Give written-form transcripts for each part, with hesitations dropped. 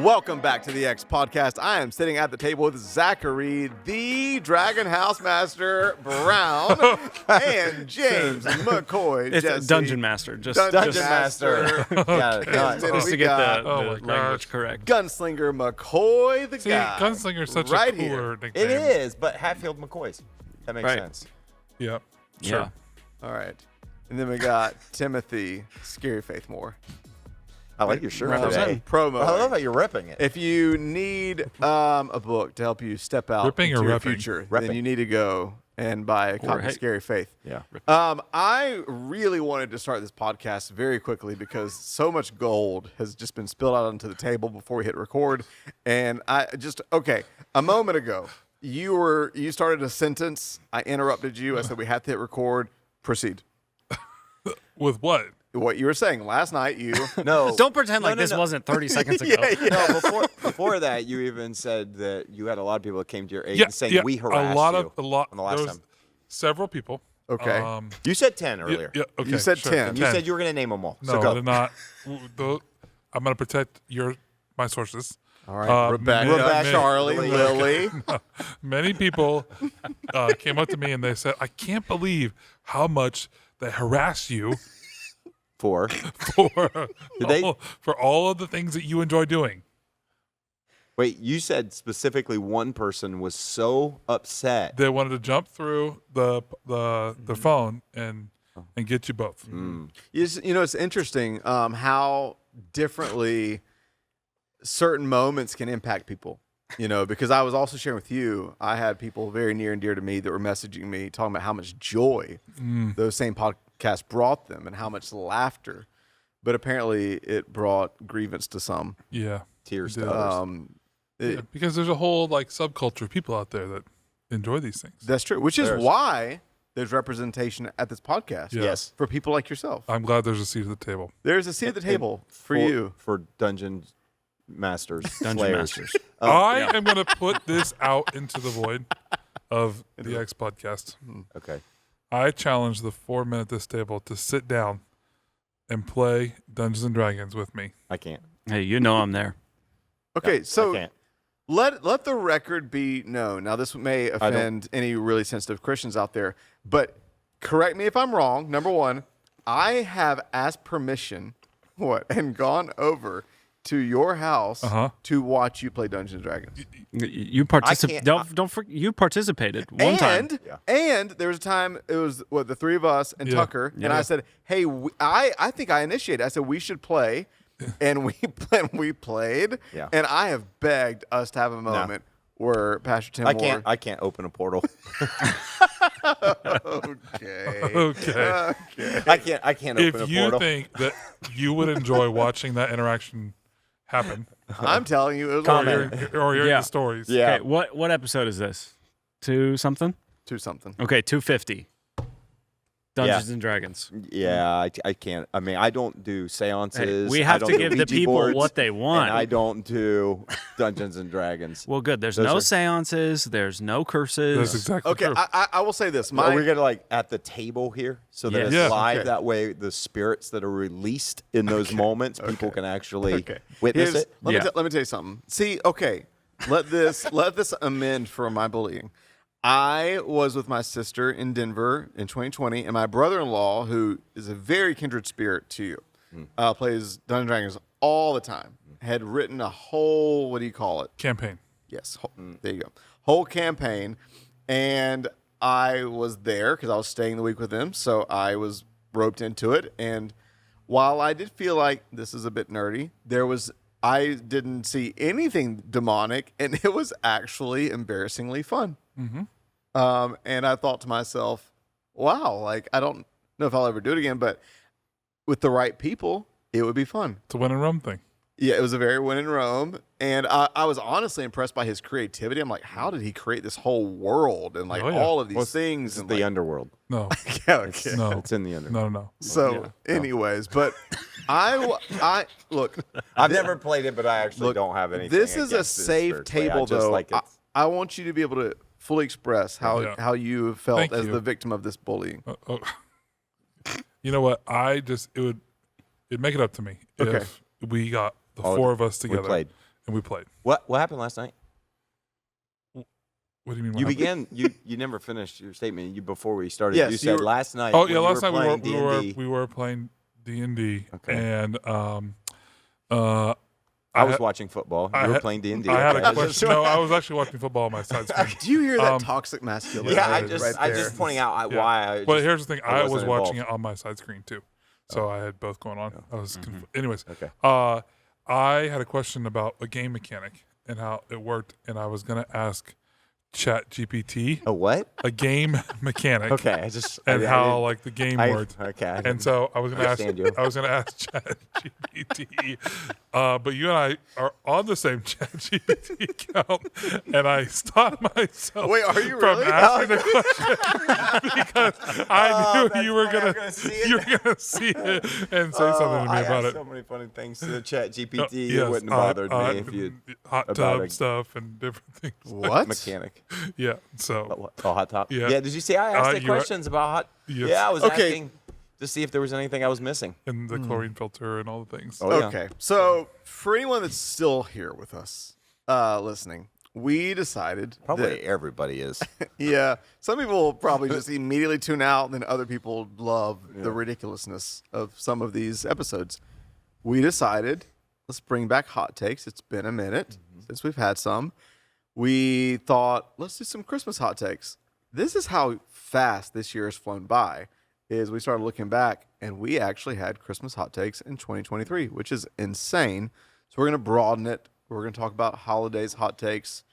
Welcome back to the X Podcast. I am sitting at the table with Zachary, the Dragon House Master Brown, and James McCoy. It's Jesse, Dungeon Master. Dungeon Master. Just to get the language correct. Gunslinger McCoy, the guy. Gunslinger's such right a cooler here. nickname. It is, but Hatfield McCoys. That makes sense. Yep. Sure. Yeah. All right. And then we got Timothy Scary Faith Moore. I like your shirt today. today. Promo. I love how you're ripping it. If you need a book to help you step out Ripping into or your repping? future, Repping. then you need to go and buy a copy of Scary Faith. Yeah. I really wanted to start this podcast very quickly because so much gold has just been spilled out onto the table before we hit record. And a moment ago, you started a sentence. I interrupted you. I said we have to hit record. Proceed. With what? What you were saying last night, No. Don't pretend like this wasn't 30 seconds ago. No, before that, you even said that you had a lot of people that came to your aid saying we harassed on the last there was time. Several people. Okay. You said 10 earlier. Okay, You said sure. 10. And you said you were going to name them all. No, so go. I did not. I'm going to protect my sources. All right. Rebecca, Charlie, Lily. Many people came up to me and they said, I can't believe how much they harass you For for all of the things that you enjoy doing. Wait, you said specifically one person was so upset. They wanted to jump through the phone and get you both. It's interesting how differently certain moments can impact people. Because I was also sharing with you, I had people very near and dear to me that were messaging me talking about how much joy those same podcasts brought them and how much laughter. But apparently it brought grievance to some. Yeah. Tears It to did. others. Because there's a whole subculture of people out there that enjoy these things. That's true, which is why there's representation at this podcast. Yeah. Yes. For people like yourself. I'm glad there's a seat at the table. There's a seat at the table for you. For Dungeon Masters. Dungeon Slayers. Masters. I am going to put this out into the void of the X podcast. Okay. I challenge the 4 men at this table to sit down and play Dungeons and Dragons with me. I can't. Hey, you know I'm there. Okay, I so can't. let the record be known. Now, this may offend any really sensitive Christians out there, but correct me if I'm wrong. Number one, I have asked permission, and gone over to your house to watch you play Dungeons and Dragons. You participated. You participated one time. And there was a time it was the three of us and Tucker, and I said, "Hey, I think I initiated. I said we should play." And we played, and I have begged us to have a moment where Pastor Tim Moore... I can't open a portal. Okay. I can't open a portal. If you think that you would enjoy watching that interaction happen, I'm telling you, it was or hearing the stories. Yeah. Okay, what episode is this? 2 something? 2 something. Okay, 250. Dungeons and Dragons. Yeah, I can't. I mean, I don't do seances. We have I don't to do give the Ouija people boards, what they want. And I don't do Dungeons and Dragons. Well, good. There's Those no are- seances. There's no curses. That's exactly Okay, true. I will say this. Are we gonna at the table here so that it's Yes. live? Okay. That way, the spirits that are released in those moments, people can actually witness it. Let me tell you something. See, okay, let this amend for my bullying. I was with my sister in Denver in 2020, and my brother-in-law, who is a very kindred spirit to you, plays Dungeons and Dragons all the time, had written a whole, what do you call it? Campaign. Yes, there you go. Whole campaign, and I was there because I was staying the week with him, so I was roped into it. And while I did feel like this is a bit nerdy, I didn't see anything demonic, and it was actually embarrassingly fun. Mm-hmm. And I thought to myself, wow, I don't know if I'll ever do it again, but with the right people, it would be fun. It's a win and rum thing. Yeah, it was a very win in Rome, and I was honestly impressed by his creativity. I'm like, how did he create this whole world and all of these things? And the underworld. No, okay. no, It's in the underworld. no. So, anyways, but I look. I've never played it, but I actually don't have anything. This is a against it safe spiritually. table, I just though. like it. I want you to be able to fully express how you felt Thank as you. the victim of this bullying. You know what? It'd make it up to me if we got the four of us together and we played. What happened last night? What do you mean? You began. You never finished your statement. Before we started, Yes, you said last night. Oh yeah, last night we were playing D&D, and I was watching football. You were playing D&D. I had a question. No, I was actually watching football on my side screen. Do you hear that toxic masculinity? Yeah, I just pointing out why. But here's the thing: I was watching it on my side screen too, so I had both going on. I was anyways. Okay. I had a question about a game mechanic and how it worked, and I was gonna ask ChatGPT A what? a game mechanic. Okay, how like the game worked. Okay. And so I was gonna ask ChatGPT, but you and I are on the same ChatGPT account, and I stopped myself. Wait, are you from really? asking the question because I knew you were gonna see it and say something to me about it. So many funny things to the ChatGPT. Yes, It wouldn't have bothered me if you hot tub stuff and different things. What? mechanic. Yeah. So Hot top. Yeah. Yeah. Did you see I asked the questions about hot? Yes. Yeah, I was asking to see if there was anything I was missing. and the chlorine filter and all the things. Oh, yeah. Okay, so for anyone that's still here with us, listening, we decided Probably that, everybody is. yeah, some people will probably just immediately tune out, and then other people love the ridiculousness of some of these episodes. We decided, let's bring back hot takes. It's been a minute since we've had some. We thought, let's do some Christmas hot takes. This is how fast this year has flown by, is we started looking back, and we actually had Christmas hot takes in 2023, which is insane. So we're going to broaden it. We're going to talk about holidays hot takes.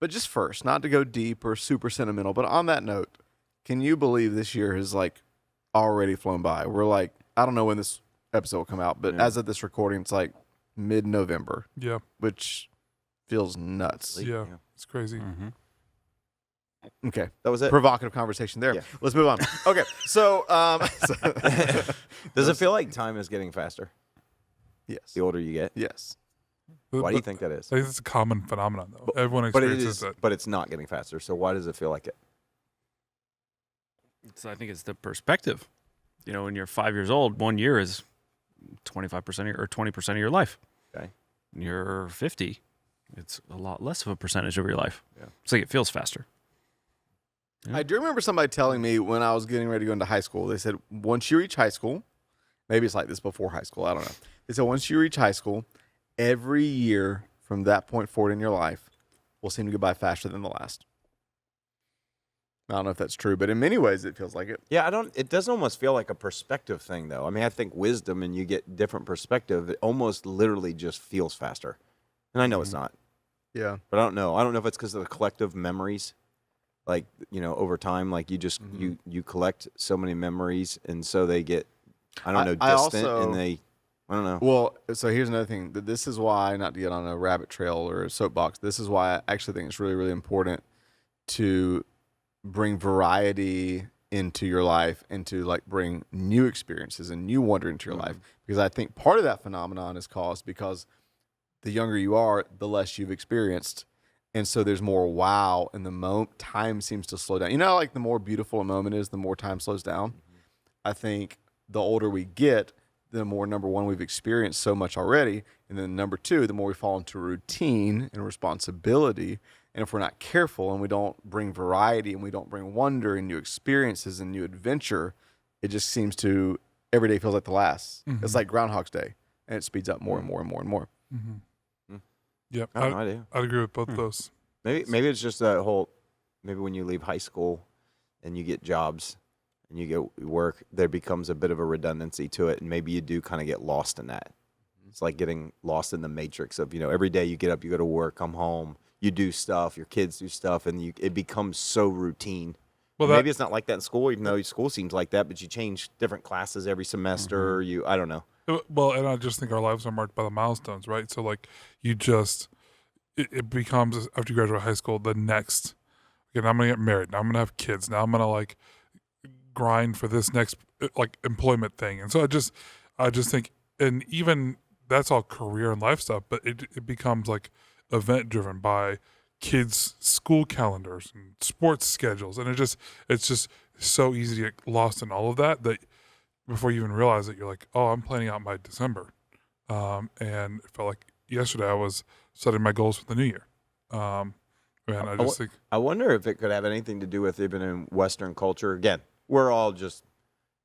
But just first, not to go deep or super sentimental, but on that note, can you believe this year has like already flown by? We're like, I don't know when this episode will come out, but as of this recording, it's like mid-November. Yeah. Which feels nuts. Yeah. It's crazy. Okay. That was it. Provocative conversation there. Yeah. Let's move on. Okay. So, Does it feel like time is getting faster yes. the older you get? Yes. Why do you think that is? I think it's a common phenomenon, though. Everyone But it experiences is. it. But it's not getting faster. So why does it feel like it? I think it's the perspective. You know, when you're 5 years old, 1 year is 25% or 20% of your life. Okay. When you're 50, it's a lot less of a percentage of your life. Yeah. It's like it feels faster. Yeah. I do remember somebody telling me when I was getting ready to go into high school, they said, once you reach high school, maybe it's like this before high school, I don't know. They said, once you reach high school, every year from that point forward in your life will seem to go by faster than the last. I don't know if that's true, but in many ways it feels like it. Yeah, it does almost feel like a perspective thing, though. I mean, I think wisdom and you get different perspective. It almost literally just feels faster. And I know it's not, Yeah. but I don't know. I don't know if it's because of the collective memories. Like, over time, like you just, you collect so many memories. And so they get, I don't know, distant and I don't know. Well, so here's another thing. This is why, not to get on a rabbit trail or a soapbox, this is why I actually think it's really, really important to bring variety into your life and to like bring new experiences and new wonder into your life. Because I think part of that phenomenon is caused because the younger you are, the less you've experienced. And so there's more wow in the moment. Time seems to slow down. You know, like the more beautiful a moment is, the more time slows down. I think the older we get, the more, number one, we've experienced so much already. And then number two, the more we fall into routine and responsibility. And if we're not careful and we don't bring variety and we don't bring wonder and new experiences and new adventure, it just seems to, every day feels like the last. It's like Groundhog's Day. And it speeds up more and more and more and more. Yep. I have no idea. I'd agree with both of those. Maybe it's just that whole, maybe when you leave high school and you get jobs and you get work, there becomes a bit of a redundancy to it. And maybe you do kind of get lost in that. It's like getting lost in the matrix of, every day you get up, you go to work, come home, you do stuff, your kids do stuff, and it becomes so routine. Well, maybe it's not like that in school, even though school seems like that, but you change different classes every semester. I don't know. Well, and I just think our lives are marked by the milestones, right? So, like, it becomes, after you graduate high school, the next, okay, now I'm going to get married. Now I'm going to have kids. Now I'm going to, like, grind for this next, like, employment thing. And so I just think, and even that's all career and life stuff, but it becomes, like, event-driven by kids' school calendars and sports schedules, and it's just so easy to get lost in all of that before you even realize it, you're like, oh, I'm planning out my December, and it felt like yesterday I was setting my goals for the new year. And I just think I wonder if it could have anything to do with even in Western culture. Again, we're all just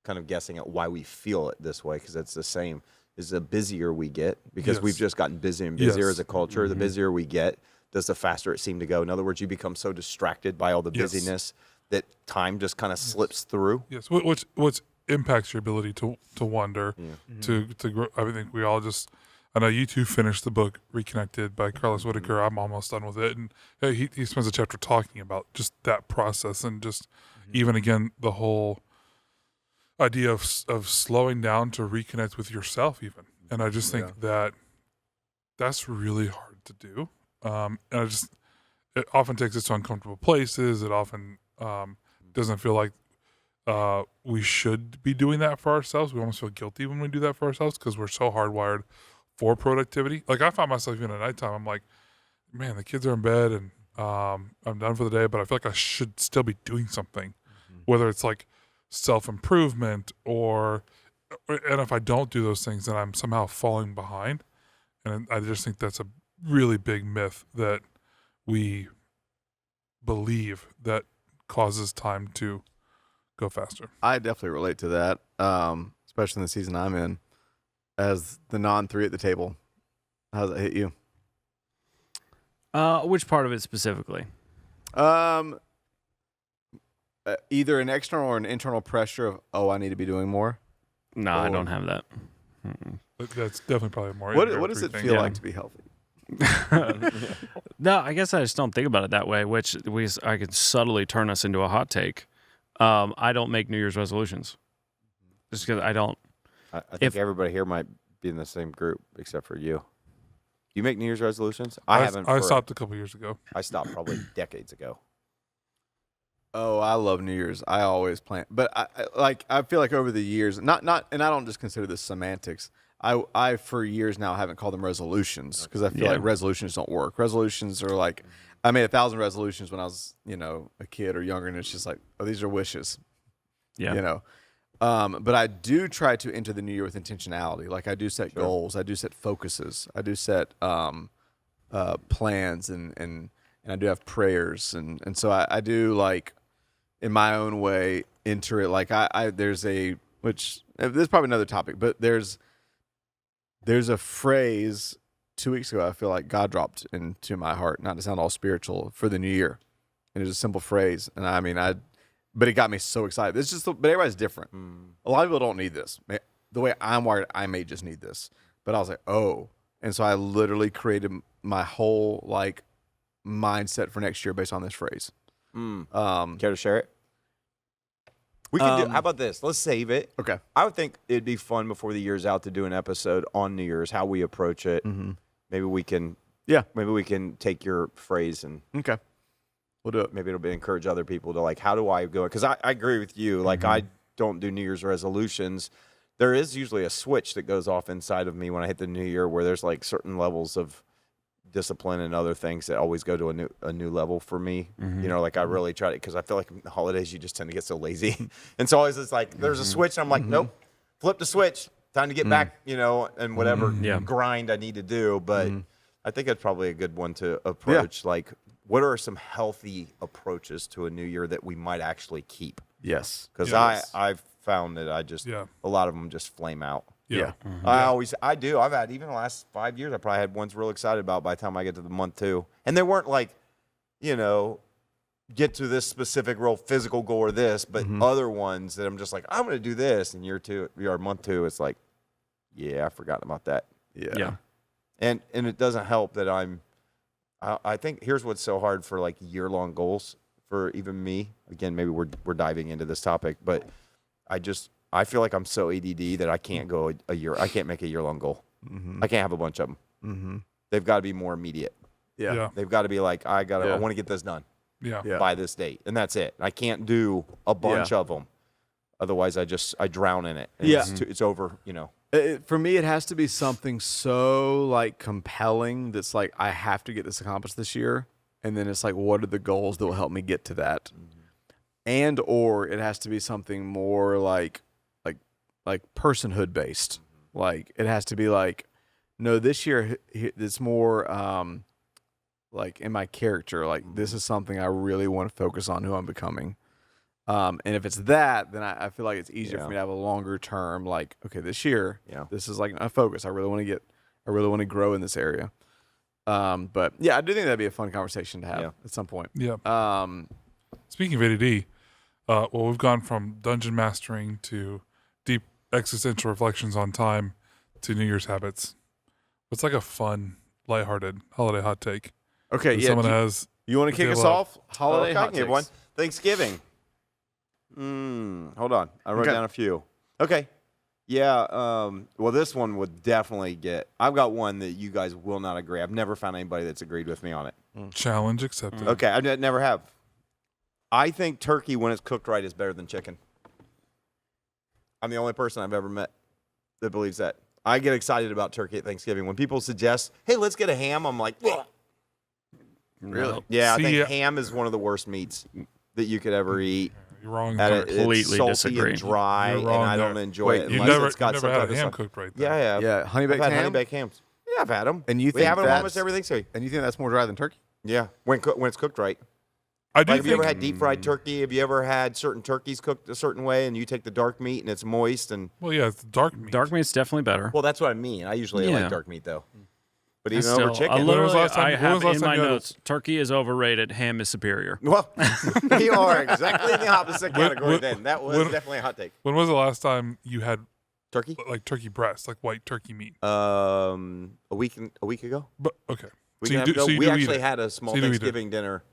kind of guessing at why we feel it this way, because it's the same. Is the busier we get, because we've just gotten busier and busier as a culture. The busier we get, the faster it seemed to go. In other words, you become so distracted by all the busyness that time just kind of slips through. Yes, which impacts your ability to wonder, to grow. I think we all just. I know you two finished the book Reconnected by Carlos Whitaker. I'm almost done with it, and he spends a chapter talking about just that process and just even again the whole idea of slowing down to reconnect with yourself even. And I just think that's really hard to do. And it often takes us to uncomfortable places. It often doesn't feel like we should be doing that for ourselves. We almost feel guilty when we do that for ourselves because we're so hardwired for productivity. Like I find myself even at nighttime, I'm like, man, the kids are in bed and I'm done for the day, but I feel like I should still be doing something, whether it's like self-improvement and if I don't do those things, then I'm somehow falling behind. And I just think that's a really big myth that we believe that causes time to go faster. I definitely relate to that, especially in the season I'm in. As the non-3 at the table, how does that hit you? Which part of it specifically? Either an external or an internal pressure of, I need to be doing more. No, I don't have that. That's definitely probably more. What does it feel like to be healthy? No, I guess I just don't think about it that way, which I could subtly turn us into a hot take. I don't make New Year's resolutions. Just because I don't. I think everybody here might be in the same group except for you. You make New Year's resolutions? I haven't. I stopped a couple years ago. I stopped probably decades ago. Oh, I love New Year's. I always plan, but I feel like over the years, not, and I don't just consider this semantics. I for years now haven't called them resolutions because I feel like resolutions don't work. Resolutions are like, I made 1,000 resolutions when I was, a kid or younger, and it's just like, these are wishes. Yeah. But I do try to enter the new year with intentionality. Like I do set goals, I do set focuses, I do set plans, and I do have prayers, and so I do like in my own way enter it. Like there's there's probably another topic, but there's a phrase 2 weeks ago I feel like God dropped into my heart, not to sound all spiritual, for the new year, and it's a simple phrase, and but it got me so excited. But everybody's different. A lot of people don't need this. The way I'm wired, I may just need this. But I was like, and so I literally created my whole like mindset for next year based on this phrase. Care to share it? We can do. How about this? Let's save it. Okay. I would think it'd be fun before the year's out to do an episode on New Year's, how we approach it. Maybe we can. Yeah. Maybe we can take your phrase and. Okay. We'll do it. Maybe it'll encourage other people to like, how do I go? Because I agree with you. Like I don't do New Year's resolutions. There is usually a switch that goes off inside of me when I hit the new year, where there's like certain levels of discipline and other things that always go to a new level for me. Like I really try to, because I feel like in the holidays you just tend to get so lazy, and so always it's like there's a switch, and I'm like, nope, flip the switch, time to get back, and whatever grind I need to do. But I think it's probably a good one to approach. Like, what are some healthy approaches to a new year that we might actually keep? Yes. Because I've found that a lot of them just flame out. Yeah. I do. I've had, even the last 5 years, I probably had ones real excited about by the time I get to the month 2. And they weren't like, get to this specific real physical goal or this, but other ones that I'm just like, I'm going to do this. And month 2, it's like, I forgot about that. Yeah. And it doesn't help that I think here's what's so hard for like year-long goals for even me. Again, maybe we're diving into this topic, but I feel like I'm so ADD that I can't go a year. I can't make a year-long goal. I can't have a bunch of them. They've got to be more immediate. Yeah. They've got to be like, I want to get this done by this date, and that's it. I can't do a bunch of them. Otherwise, I drown in it. And it's over. For me, it has to be something so like compelling that's like I have to get this accomplished this year, and then it's like, what are the goals that will help me get to that? And or it has to be something more like personhood based. Like it has to be like, no, this year it's more like in my character. Like this is something I really want to focus on, who I'm becoming. And if it's that, then I feel like it's easier for me to have a longer term. Like, okay, this year, this is like a focus. I really want to grow in this area. But yeah, I do think that'd be a fun conversation to have at some point. Yeah. Speaking of ADD, well, we've gone from dungeon mastering to deep existential reflections on time to New Year's habits. What's like a fun, lighthearted holiday hot take? Okay, If yeah. someone has. You want to kick us off? Holiday hot takes. one. Thanksgiving. Hold on. I wrote down a few. Okay. Yeah. Well, this one would definitely get. I've got one that you guys will not agree. I've never found anybody that's agreed with me on it. Challenge accepted. Okay. I never have. I think turkey, when it's cooked right, is better than chicken. I'm the only person I've ever met that believes that. I get excited about turkey at Thanksgiving. When people suggest, hey, let's get a ham, I'm like, ugh. Really? Yeah, See, I think ham is one of the worst meats that you could ever eat. You're wrong. And there. it's Completely salty disagree. and dry, You're and wrong I don't there. enjoy Wait, it You've unless never, it's got you've some never type had of ham sauce. cooked right there. Yeah, Yeah, honey I've baked had ham. honey baked hams. Yeah, I've had them. And you we think have them that's- almost every Thanksgiving. And you think that's more dry than turkey? Yeah, when it's cooked right. I do Like, have you think ever had deep fried turkey? Have you ever had certain turkeys cooked a certain way, and you take the dark meat and it's moist and? well, yeah, it's dark meat. Dark meat's definitely better. Well, that's what I mean. I usually Yeah. like dark meat though, but And even over still, chicken. When was the last time- I when have was the last in time my you had a- notes, turkey is overrated, ham is superior. Well, you are exactly in the opposite category. when- Then that was when- definitely a hot take. When was the last time you had Turkey? like turkey breast, like white turkey meat? A week ago. But okay, We so you have do, to go- so you we do eat actually it. had a small So you do eat it. Thanksgiving dinner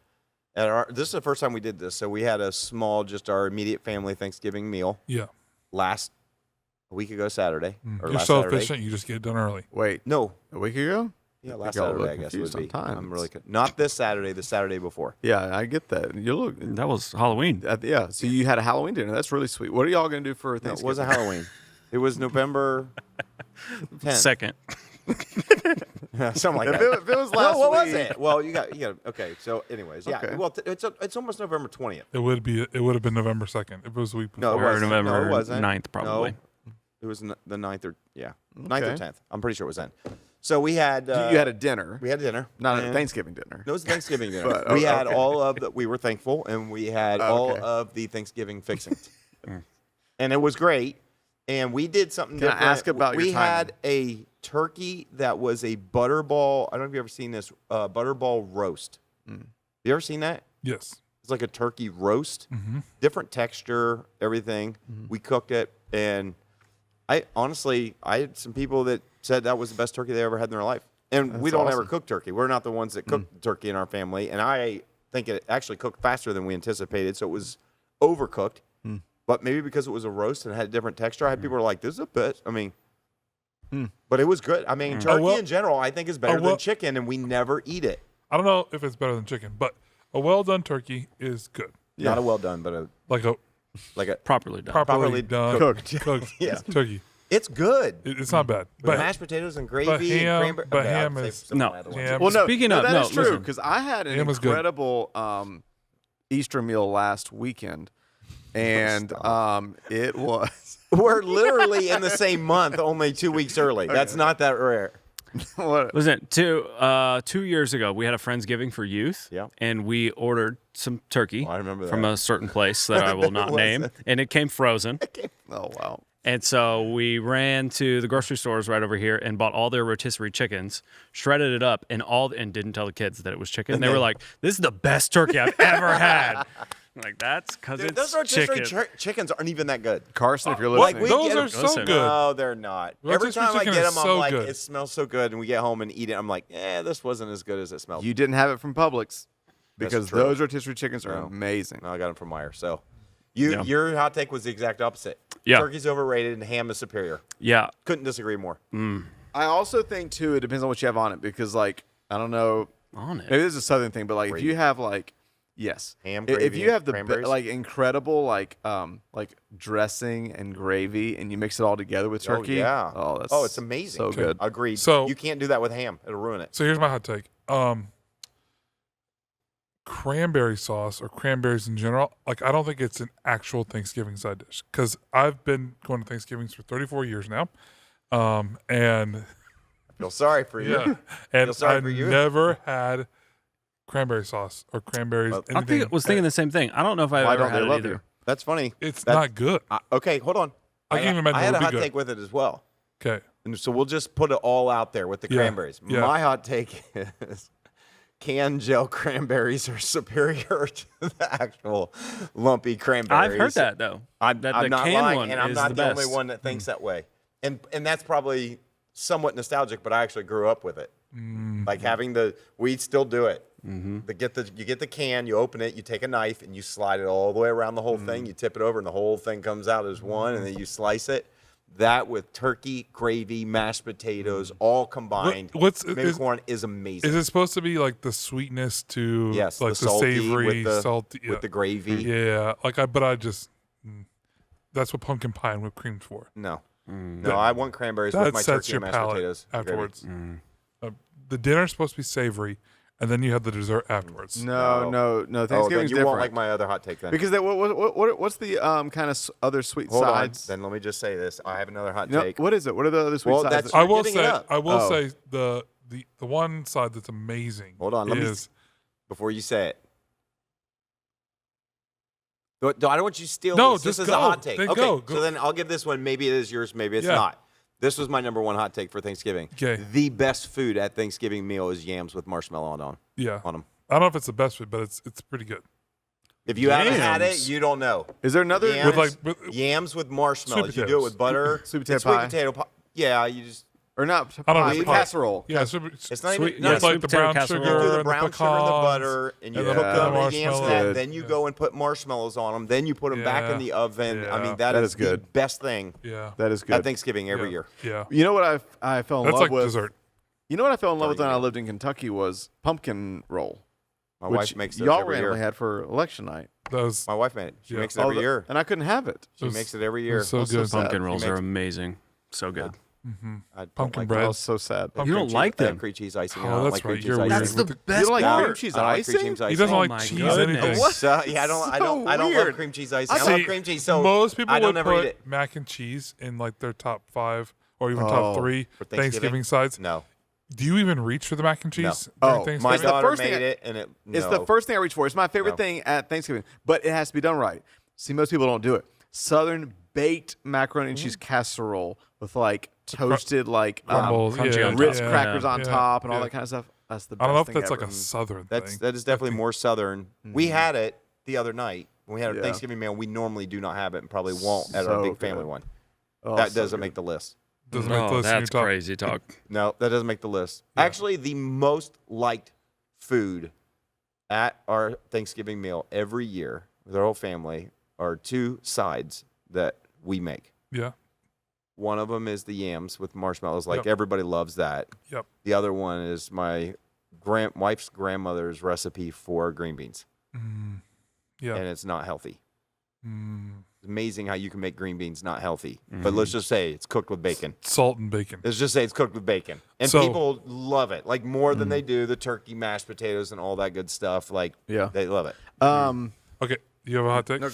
at our. This is the first time we did this, so we had a small, just our immediate family Thanksgiving meal Yeah, a week ago Saturday or you're last so Saturday. efficient. You just get it done early. Wait, No, a week ago? yeah, I last think y'all Saturday look I guess confused would be. on times. I'm really not this Saturday, the Saturday before. Yeah, I get that. You look. That was Halloween. Yeah, so you had a Halloween dinner. That's really sweet. What are y'all gonna do for No, it Thanksgiving? wasn't Halloween. It was November 10th. Second. Something like If that. it, if it was last No, what was week, it? Well, you got okay. So, anyways, yeah. Okay. Well, it's almost November 20th. It would have been November 2nd if it was a week No, it before. Or wasn't. November No, it wasn't. 9th, probably. No, it was the 9th or 9th or Okay. 10th. I'm pretty sure it was then. So we had you had a dinner, we had dinner, not a and- Thanksgiving dinner. No, it was a Thanksgiving dinner. But, we had okay. all of the. We were thankful, and we had all Okay. of the Thanksgiving fixings, and it was great. And we did something Can I different. ask about your We timing? had a turkey that was a butterball. I don't know if you've ever seen this butterball roast. You ever seen that? Yes. It's like a turkey roast, Mm-hmm. different texture, everything. We cooked it, and I honestly, I had some people that said that was the best turkey they ever had in their life. And we That's don't ever awesome. cook turkey. We're not the ones that cook turkey in our family. And I think it actually cooked faster than we anticipated, so it was overcooked. But maybe because it was a roast and had a different texture, I had people who were like, "This is a bit." I mean, but it was good. I mean, turkey well- in general, I think is better well- than chicken, and we never eat it. I don't know if it's better than chicken, but a well done turkey is good. Not a well done, but a Like a like a. Properly done. properly done cooked. Yeah. turkey. It's good. It's not bad. But But mashed potatoes and gravy and ham- cranberry. but Okay, I'll ham save is- some of No. my other ones. Ham- Well, no, Speaking no, of- that no, is true listen. because I had an Ham was good. incredible Easter meal last weekend, and it was We're literally in the same month, only 2 weeks early. That's not that rare. what, Listen, 2 years ago, we had a Friendsgiving for youth, Yeah. and we ordered some turkey I remember from that. a certain place that I will not was name, and it came frozen. oh wow. And so we ran to the grocery stores right over here and bought all their rotisserie chickens, shredded it up, and didn't tell the kids that it was chicken. They were like, "This is the best turkey I've ever had." I'm like, that's because Dude, it's those rotisserie chicken. chickens aren't even that good. Carson, if you're Like, listening, we those get are them- so Listen. good. No, they're not. Every Rotisserie time I chicken get is them, I'm so like, good. it smells so good, and we get home and eat it. I'm like, this wasn't as good as it smelled. you didn't have it from Publix because true. those rotisserie chickens are No. amazing. No, I got them from Meyer. So, Yeah. your hot take was the exact opposite. Yeah. Turkey's overrated and ham is superior. Yeah. Couldn't disagree more. I also think too, it depends on what you have on it because, like, I don't know, On it. maybe this is a southern thing, but like if Gravy. you have like, yes, Ham, if gravy, you have the cranberries? like incredible like dressing and gravy and you mix it all together with turkey, yeah. oh that's Oh, it's amazing. so good. Agreed. So- you can't do that with ham. It'll ruin it. So here's my hot take. cranberry sauce or cranberries in general, like I don't think it's an actual Thanksgiving side dish because I've been going to Thanksgivings for 34 years now, and I feel sorry for you. yeah, and Feel sorry I for you. never had cranberry sauce or cranberries. Well, anything. was thinking the same thing. I don't know if I've Why ever don't they had it love either. you? That's funny. It's That- not good. Okay, hold on. I can't even imagine I it had would a be hot good. take with it as well. Okay, And so we'll just put it all out there with the Yeah, cranberries. yeah. My hot take is canned gel cranberries are superior to the actual lumpy cranberries. I've heard that though. I'm that not the canned lying, one and I'm is not the the only best. one that thinks that way. And that's probably somewhat nostalgic, but I actually grew up with it. Like having we still do it. You get the can, you open it, you take a knife, and you slide it all the way around the whole thing. You tip it over, and the whole thing comes out as one, and then you slice it. That with turkey, gravy, mashed potatoes, all combined, maybe corn is amazing. is it supposed to be like the sweetness to Yes, like the salty savory, with the- salty with the gravy? Yeah, like I just that's what pumpkin pie and whipped cream's for. No, That- I want cranberries That with my sets turkey your and mashed palate potatoes. and gravy. afterwards. The dinner's supposed to be savory, and then you have the dessert afterwards. No. Oh, then Thanksgiving's you different. won't like my other hot take then. Because what's the kind of other sweet Hold on. sides? Then let me just say this. I have another hot You know, take. what is it? What are the other sweet Well, sides? that's- that- I will giving it say, up. I will Oh. say the one side that's amazing. Hold on, let me is before you say it. I don't want you to steal No, this. This just is a go. hot take. Then Okay, go. so then I'll give this one. Maybe it is yours. Maybe it's Yeah. not. This was my number one hot take for Thanksgiving. Okay. The best food at Thanksgiving meal is yams with marshmallow on them. yeah. On 'em. I don't know if it's the best food, but it's pretty good. If you haven't had it, Yams. you don't know. Is there another? Yams, With yams with marshmallows. Sweet You do it with butter. Sweet potato It's sweet pie. potato pie. Yeah, you just Or not? I don't know, Pie, it's pie. casserole. Yeah, It's not even- with no, like sweet the potato brown casserole. sugar, you do the and brown the sugar and the pecans, butter, and you and cook then them the the yams marshmallows. that. Good. Then you go and put marshmallows on them. Then you put them back in Yeah. the oven. I Yeah. mean, That is the good. best thing Yeah, That is at good. Thanksgiving every Yeah. year. yeah. You know what I fell in That's love like with? dessert. You know what I fell in love with when I Sorry. lived in Kentucky was pumpkin roll, My which wife makes those y'all every randomly year. had for election night. That was My wife made it. She Yeah. makes it every year. And I couldn't have it. She was- makes it every it year. was so That's so good. sad. Pumpkin rolls He are makes- amazing. So good. I don't Pumpkin like bread. I them. was so sad. I You don't cream like cheese- I them? cream cheese icing. Oh, I don't that's like cream right, cheese you're icing. weird. That's with the the- best You don't like part. cream cheese I don't like cream icing? cheese icing. He doesn't Oh like my cheese goodness. anything. What? So, yeah, I don't So love weird. cream cheese icing. I See, love cream cheese. So most people I don't would ever eat put it. mac and cheese in like their top 5 or even Oh. top 3 For Thanksgiving? Thanksgiving sides. No. Do you even reach for the mac and cheese No. during Oh, Thanksgiving? My It's the daughter first thing made I- it, and It's the first thing I reach for. It's my favorite No. thing at Thanksgiving, but it has to be done right. See, most people don't do it. Southern baked macaroni and cheese casserole with like toasted like Crumbles, crunchy yeah, on Ritz top. crackers on yeah, top and all yeah. that kind of stuff. That's the best I don't know if thing that's ever. like a southern That thing. is definitely more southern. We had it the other night when we had our Yeah. Thanksgiving meal. We normally do not have it, and probably won't at So our big family good. one. Oh, That so doesn't good. make the list. Doesn't make the Oh, list in your that's top. crazy talk. No, that doesn't make the list. Yeah. Actually, the most liked food at our Thanksgiving meal every year with our whole family are 2 sides that we make. Yeah. One of them is the yams with marshmallows. Like Yep. everybody loves that. Yep. The other one is my wife's grandmother's recipe for green beans, Yeah. and it's not healthy. Mm. It's amazing how you can make green beans not healthy. But let's just say it's cooked with bacon. Salt and bacon. Let's just say it's cooked with bacon. And So- people love it, like more than they do the turkey, mashed potatoes, and all that good stuff. Like, Yeah. they love it. Okay. You have a hot take? No,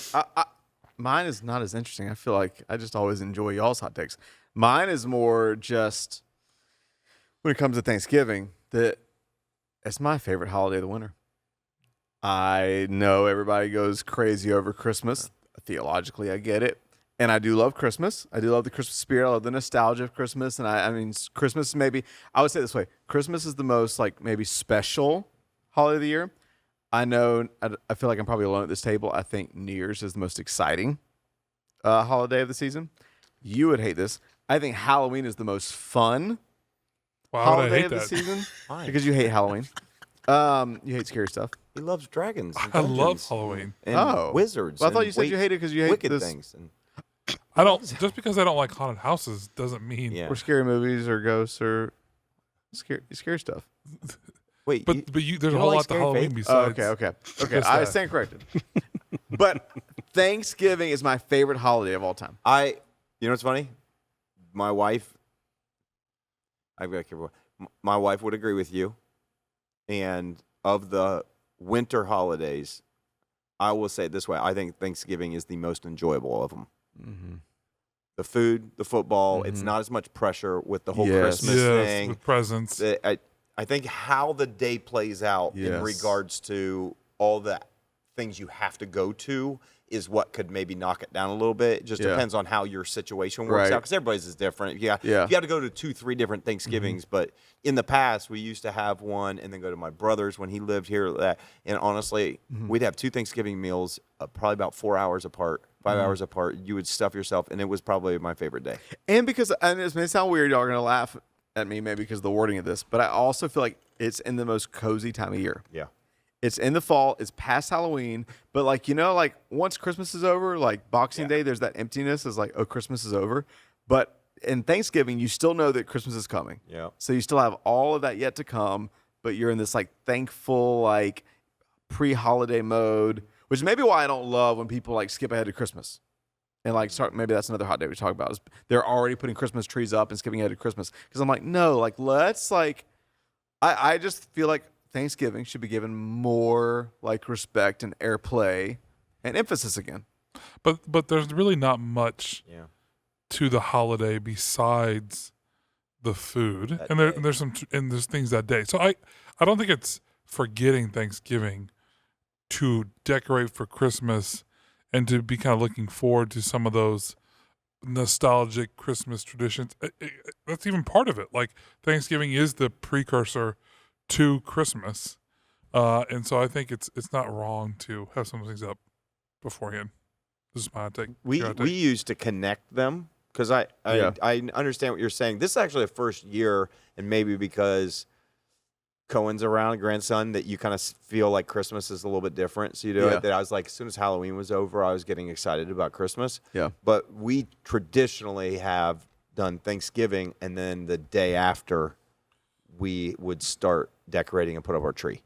mine is not as interesting. I feel like I just always enjoy y'all's hot takes. Mine is more just when it comes to Thanksgiving that it's my favorite holiday of the winter. I know everybody goes crazy over Christmas. Theologically, I get it. And I do love Christmas. I do love the Christmas spirit. I love the nostalgia of Christmas. And I mean, Christmas maybe, I would say it this way. Christmas is the most like maybe special holiday of the year. I know, I feel like I'm probably alone at this table. I think New Year's is the most exciting holiday of the season. You would hate this. I think Halloween is the most fun Why would I holiday hate of the that? season Why? because you hate Halloween. You hate scary stuff. He loves dragons. And I love dungeons Halloween. and Oh. wizards. Well, I thought and you said you hated because you hate wicked this things. And I don't. Just because I don't like haunted houses doesn't mean. yeah. or scary movies or ghosts or scary stuff. Wait, But you there's you a don't whole like lot to scary Halloween faith? besides. Okay. just I that. stand corrected. But Thanksgiving is my favorite holiday of all time. you know what's funny? My wife, I've got to careful. My wife would agree with you. And of the winter holidays, I will say it this way. I think Thanksgiving is the most enjoyable of them. Mm-hmm. The food, the football, it's not as much pressure with the whole Yes. Christmas thing. with presents. I think how the day plays out in Yes. regards to all the things you have to go to is what could maybe knock it down a little bit. It just depends on how your situation works Right. out, because everybody's is different. Yeah. If you had to go to 2-3 different Thanksgivings, but in the past we used to have one and then go to my brother's when he lived here. And honestly, we'd have 2 Thanksgiving meals, probably about 4 hours apart, 5 hours apart. You would stuff yourself, and it was probably my favorite day. And because, and it may sound weird, y'all are gonna laugh at me maybe because of the wording of this, but I also feel like it's in the most cozy time of year. Yeah. It's in the fall. It's past Halloween, but like like once Christmas is over, like Boxing Day, there's that emptiness. Is like, oh, Christmas is over. But in Thanksgiving, you still know that Christmas is coming. Yeah. So you still have all of that yet to come, but you're in this like thankful, like pre-holiday mode, which is maybe why I don't love when people like skip ahead to Christmas. And like start, maybe that's another hot day we talk about, is they're already putting Christmas trees up and skipping ahead to Christmas. Because I'm like, no, like let's like, I just feel like Thanksgiving should be given more like respect and airplay and emphasis again. But there's really not much Yeah. to the holiday besides the food, That and day. there's things that day. So I don't think it's forgetting Thanksgiving to decorate for Christmas and to be kind of looking forward to some of those nostalgic Christmas traditions. That's even part of it. Like Thanksgiving is the precursor to Christmas, and so I think it's not wrong to have some of those things up beforehand. This is my take. We Your take. we used to connect them, because I understand what you're saying. This is actually the first year, and maybe because Cohen's around, grandson, that you kind of feel like Christmas is a little bit different. So you do it. That I was like, as soon as Halloween was over, I was getting excited about Christmas. Yeah. But we traditionally have done Thanksgiving, and then the day after, we would start decorating and put up our tree.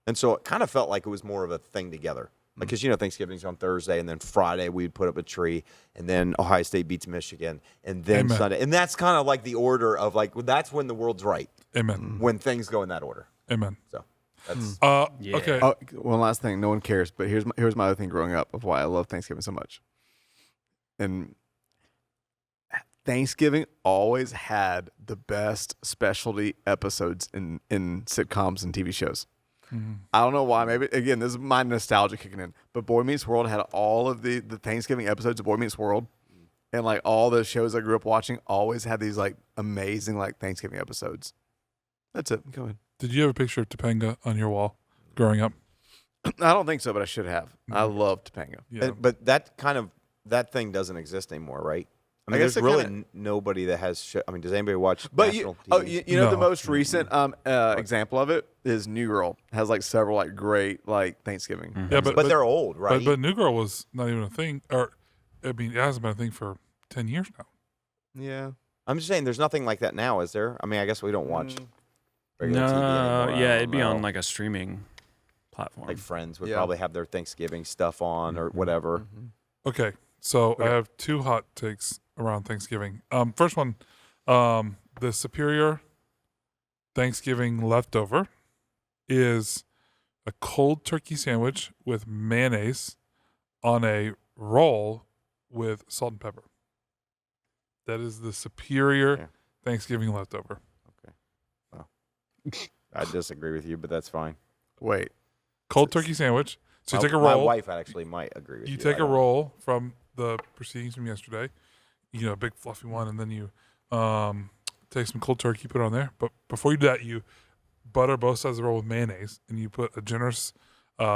And so it kind of felt like it was more of a thing together. Because, Thanksgiving's on Thursday, and then Friday we'd put up a tree, and then Ohio State beats Michigan, and then Amen. Sunday. And that's kind of like the order of like, that's when the world's right, Amen. when things go in that order. Amen. So that's Yeah. Okay. Oh, one last thing. No one cares, but here's my other thing growing up of why I love Thanksgiving so much. And Thanksgiving always had the best specialty episodes in sitcoms and TV shows. I don't know why. Maybe, again, this is my nostalgia kicking in. But Boy Meets World had all of the Thanksgiving episodes of Boy Meets World. And, like, all the shows I grew up watching always had these, like, amazing, like, Thanksgiving episodes. That's it. Go ahead. Did you have a picture of Topanga on your wall growing up? I don't think so, but I should have. I love Topanga. Yeah. but that thing doesn't exist anymore, right? I mean, guess there's it really kinda- nobody that has. Does anybody watch? But national you TV? know the No. most recent example of it is New Girl. Has like several like great like Thanksgiving. Yeah, but they're old, right? But New Girl was not even a thing, or I mean, it hasn't been a thing for 10 years now. Yeah. I'm just saying, there's nothing like that now, is there? I mean, I guess we don't watch regular TV No, anymore. I yeah, don't it'd be know. on like a streaming platform. Like Friends would Yeah. probably have their Thanksgiving stuff on or whatever. Okay, so I have 2 hot takes around Thanksgiving. First one, the superior Thanksgiving leftover is a cold turkey sandwich with mayonnaise on a roll with salt and pepper. That is the superior Yeah. Thanksgiving leftover. I disagree with you, but that's fine. Wait. Cold turkey sandwich. So you take a My roll. wife actually might agree with you. You take I a don't- roll from the proceedings from yesterday, a big fluffy one, and then you take some cold turkey, put it on there. But before you do that, you butter both sides of the roll with mayonnaise, and you put a generous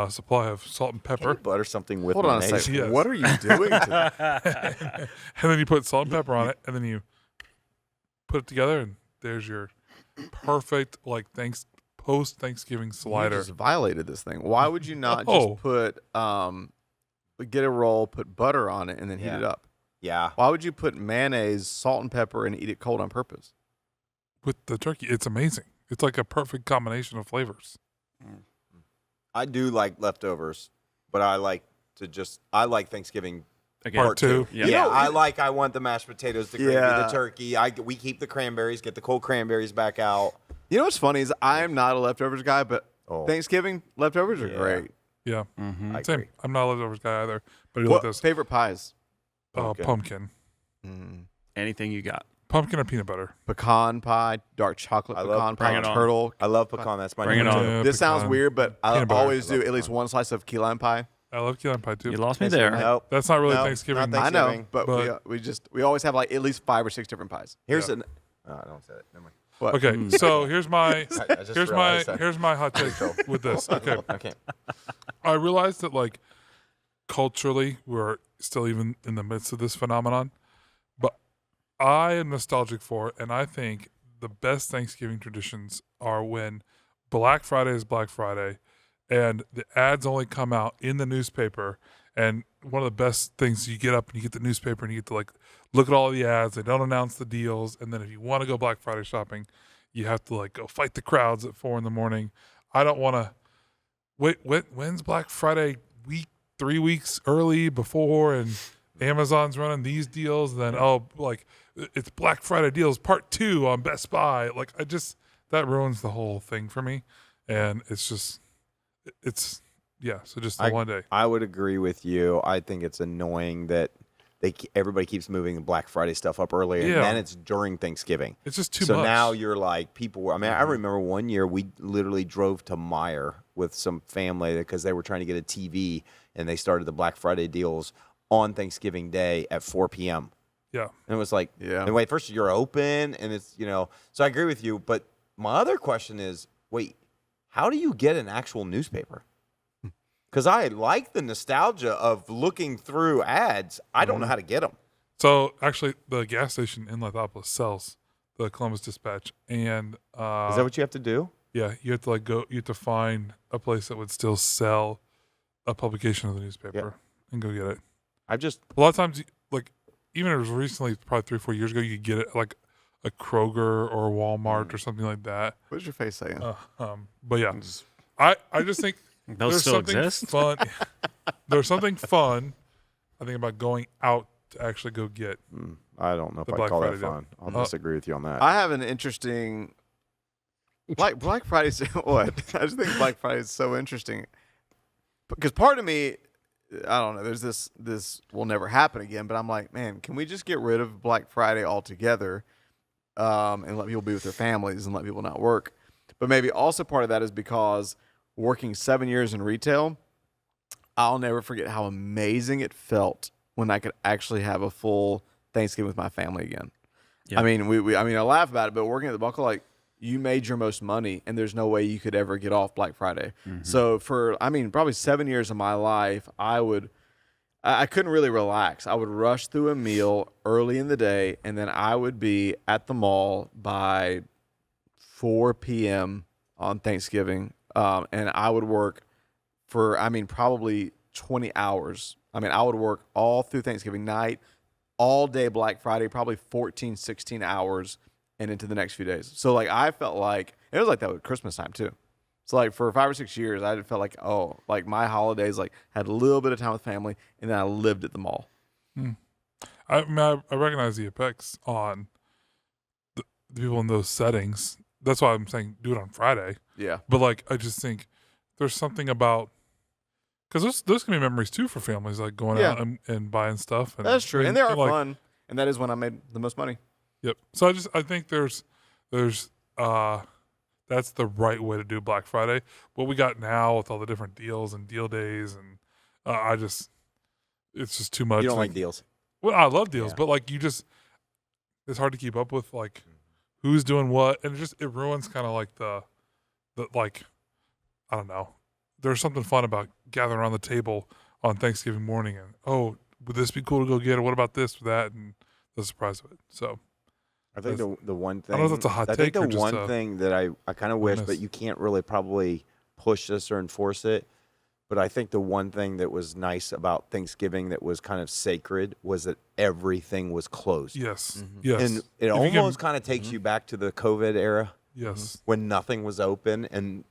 supply of salt and Can pepper. you butter something with Hold on a mayonnaise? second. Yes. What are you doing? To And then you put salt and pepper on it, and then you put it together, and there's your perfect post Thanksgiving You slider. just violated this thing. Why would you not No. just put get a roll, put butter on it, and then heat Yeah. it up? Yeah. Why would you put mayonnaise, salt, and pepper, and eat it cold on purpose? With the turkey. It's amazing. It's like a perfect combination of flavors. I do like leftovers, but I like Thanksgiving Again, Part two. Yeah. Yeah, I want the mashed potatoes, the gravy, Yeah. the turkey. We keep the cranberries, get the cold cranberries back out. You know what's funny is I am not a leftovers guy, but Oh, Thanksgiving leftovers are Yeah. great. Yeah. I Same. agree. I'm not a leftovers guy either, but I do What like this. favorite pies? Pumpkin. Anything you got. Pumpkin or peanut butter. Pecan pie, dark chocolate I love pecan pie, Bring it on. turtle. I love pecan. That's my Bring it number on. two. Yeah, This sounds pecan. weird, but I Peanut butter. always I love do at least pecan. one slice of key lime pie. I love key lime pie too. You lost me there. Nope. That's not really No, Thanksgiving. not I know, Thanksgiving. but we always have like at least 5 or 6 different pies. Here's Yeah. an. Oh, I don't say it. Never mind. What? Okay, so here's my I just realized that. here's my hot take with this. Okay, Okay. I realized that like culturally we're still even in the midst of this phenomenon, but I am nostalgic for it, and I think the best Thanksgiving traditions are when Black Friday is Black Friday, and the ads only come out in the newspaper. And one of the best things, you get up and you get the newspaper and you get to like look at all the ads. They don't announce the deals, and then if you want to go Black Friday shopping, you have to like go fight the crowds at 4 a.m. I don't want to wait. When's Black Friday week? 3 weeks early before, and Amazon's running these deals. And then like it's Black Friday deals part 2 on Best Buy. Like that ruins the whole thing for me, and it's just so just the one day. I would agree with you. I think it's annoying that everybody keeps moving the Black Friday stuff up earlier, Yeah. and then it's during Thanksgiving. It's just too So much. now you're like, people. I mean, I remember one year we literally drove to Meijer with some family because they were trying to get a TV, and they started the Black Friday deals on Thanksgiving Day at 4 p.m. Yeah. And it was like, Yeah. and wait, first you're open, and it's So I agree with you, but my other question is, wait, how do you get an actual newspaper? Because I like the nostalgia of looking through ads. I don't know how to get them. So actually, the gas station in Lithopolis sells the Columbus Dispatch, and Is that what you have to do? yeah, you have to you have to find a place that would still sell a publication of the newspaper and go get it. I've just A lot of times, like even it was recently, probably 3 or 4 years ago, you could get it like a Kroger or a Walmart or something like that. What's your face saying? But yeah, I just think Those there's still something exist? fun. There's something fun, I think, about going out to actually go get. I don't know if The I Black call Friday that deal. fun. I'll disagree with you on that. I have an interesting Black Friday's what? I just think Black Friday is so interesting because part of me, I don't know. There's this will never happen again, but I'm like, man, can we just get rid of Black Friday altogether, and let people be with their families and let people not work? But maybe also part of that is because working 7 years in retail, I'll never forget how amazing it felt when I could actually have a full Thanksgiving with my family again. Yeah. I mean, I laugh about it, but working at the Buckle, like, you made your most money, and there's no way you could ever get off Black Friday. So for, probably 7 years of my life, I couldn't really relax. I would rush through a meal early in the day, and then I would be at the mall by 4 p.m. on Thanksgiving, and I would work for, probably 20 hours. I would work all through Thanksgiving night, all day Black Friday, probably 14, 16 hours, and into the next few days. So, like, I felt like, it was like that with Christmas time, too. So, like, for 5 or 6 years, I felt like, like, my holidays, like, had a little bit of time with family, and then I lived at the mall. I recognize the effects on the people in those settings. That's why I'm saying do it on Friday. Yeah. But like, I just think there's something about, because those can be memories too for families, like going Yeah. out and buying stuff. And, That's true. And they are like, fun. And that is when I made the most money. Yep. So I think there's that's the right way to do Black Friday. What we got now with all the different deals and deal days, and it's just too much. You don't like deals. Well, I love deals, Yeah. but like it's hard to keep up with like who's doing what, and it ruins kind of like the like, I don't know. There's something fun about gathering around the table on Thanksgiving morning and, would this be cool to go get, or what about this or that, and the surprise of it. So I think the one thing I don't know if that's a hot I think take or the just one a thing that I kind of wish, bonus. but you can't really probably push this or enforce it. But I think the one thing that was nice about Thanksgiving that was kind of sacred was that everything was closed. yes, yes, And it If you can- almost kind of takes you back to the COVID era yes. when nothing was open. And,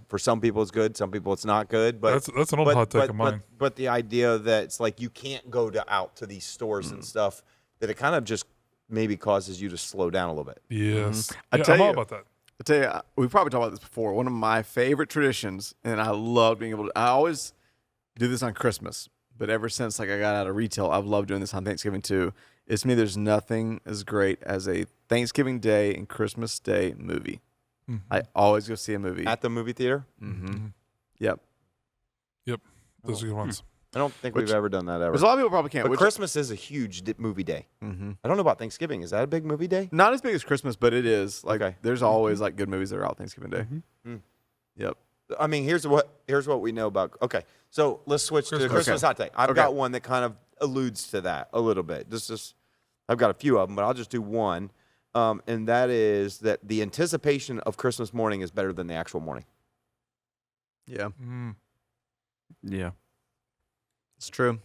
for some people it's good, some people it's not good. But That's an old hot take of mine. But the idea that it's like you can't go out to these stores and stuff, that it kind of just maybe causes you to slow down a little bit. Yes, I yeah, tell I'm all you- about that. I tell you, we've probably talked about this before. One of my favorite traditions, and I love being able to. I always do this on Christmas, but ever since like I got out of retail, I've loved doing this on Thanksgiving too. It's me. There's nothing as great as a Thanksgiving Day and Christmas Day movie. I always go see a movie At the movie theater? Yep. Those are good ones. I don't think we've ever done that ever. There's a lot of people probably can't. But Christmas is a huge movie day. I don't know about Thanksgiving. Is that a big movie day? Not as big as Christmas, but it is. Like, Okay. there's always like good movies that are out Thanksgiving Day. Yep. I mean, here's what we know about. Okay, so let's switch to the Christmas hot take. I've got one that kind of alludes to that a little bit. I've got a few of them, but I'll just do one, and that is that the anticipation of Christmas morning is better than the actual morning. Yeah. Yeah. It's true.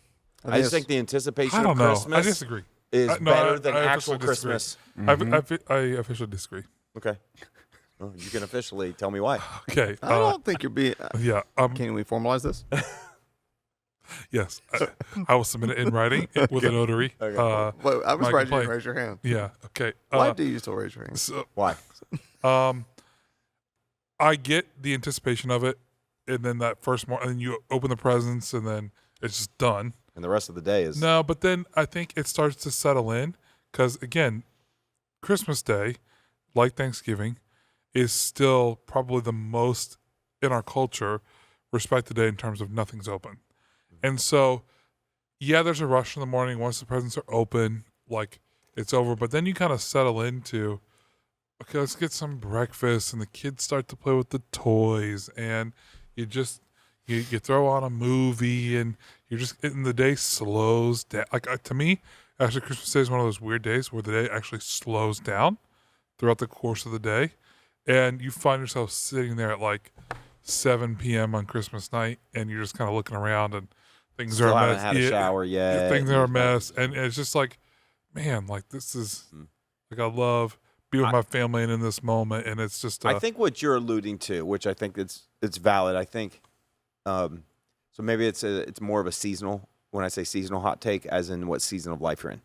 I just think the anticipation I don't of know. Christmas I disagree. is No, better than I actual officially disagree. Christmas. I officially disagree. Okay. Well, you can officially tell me why. Okay. I don't think you're being. Yeah. Can we formalize this? Yes. I will submit it in writing with a notary. Okay. Well, I was my surprised you didn't complaint. raise your hand. Yeah. Okay. Why do you still raise your hand? So, Why? I get the anticipation of it, and then that first morning, and then you open the presents, and then it's just done. And the rest of the day is No, but then I think it starts to settle in because, again, Christmas Day, like Thanksgiving, is still probably the most in our culture respected day in terms of nothing's open. And so, yeah, there's a rush in the morning once the presents are open, like it's over. But then you kind of settle into, okay, let's get some breakfast, and the kids start to play with the toys, and you just you throw on a movie, and and the day slows down. Like to me, actually, Christmas Day is one of those weird days where the day actually slows down throughout the course of the day, and you find yourself sitting there at like 7 p.m. on Christmas night, and you're just kind of looking around, and things still are a haven't mess. had a shower yet. Things are a mess, and it's just like, man, like this is like I love being with my family and in this moment, and it's just. I think what you're alluding to, which I think it's valid. I think, so maybe it's more of a seasonal. When I say seasonal hot take, as in what season of life you're in.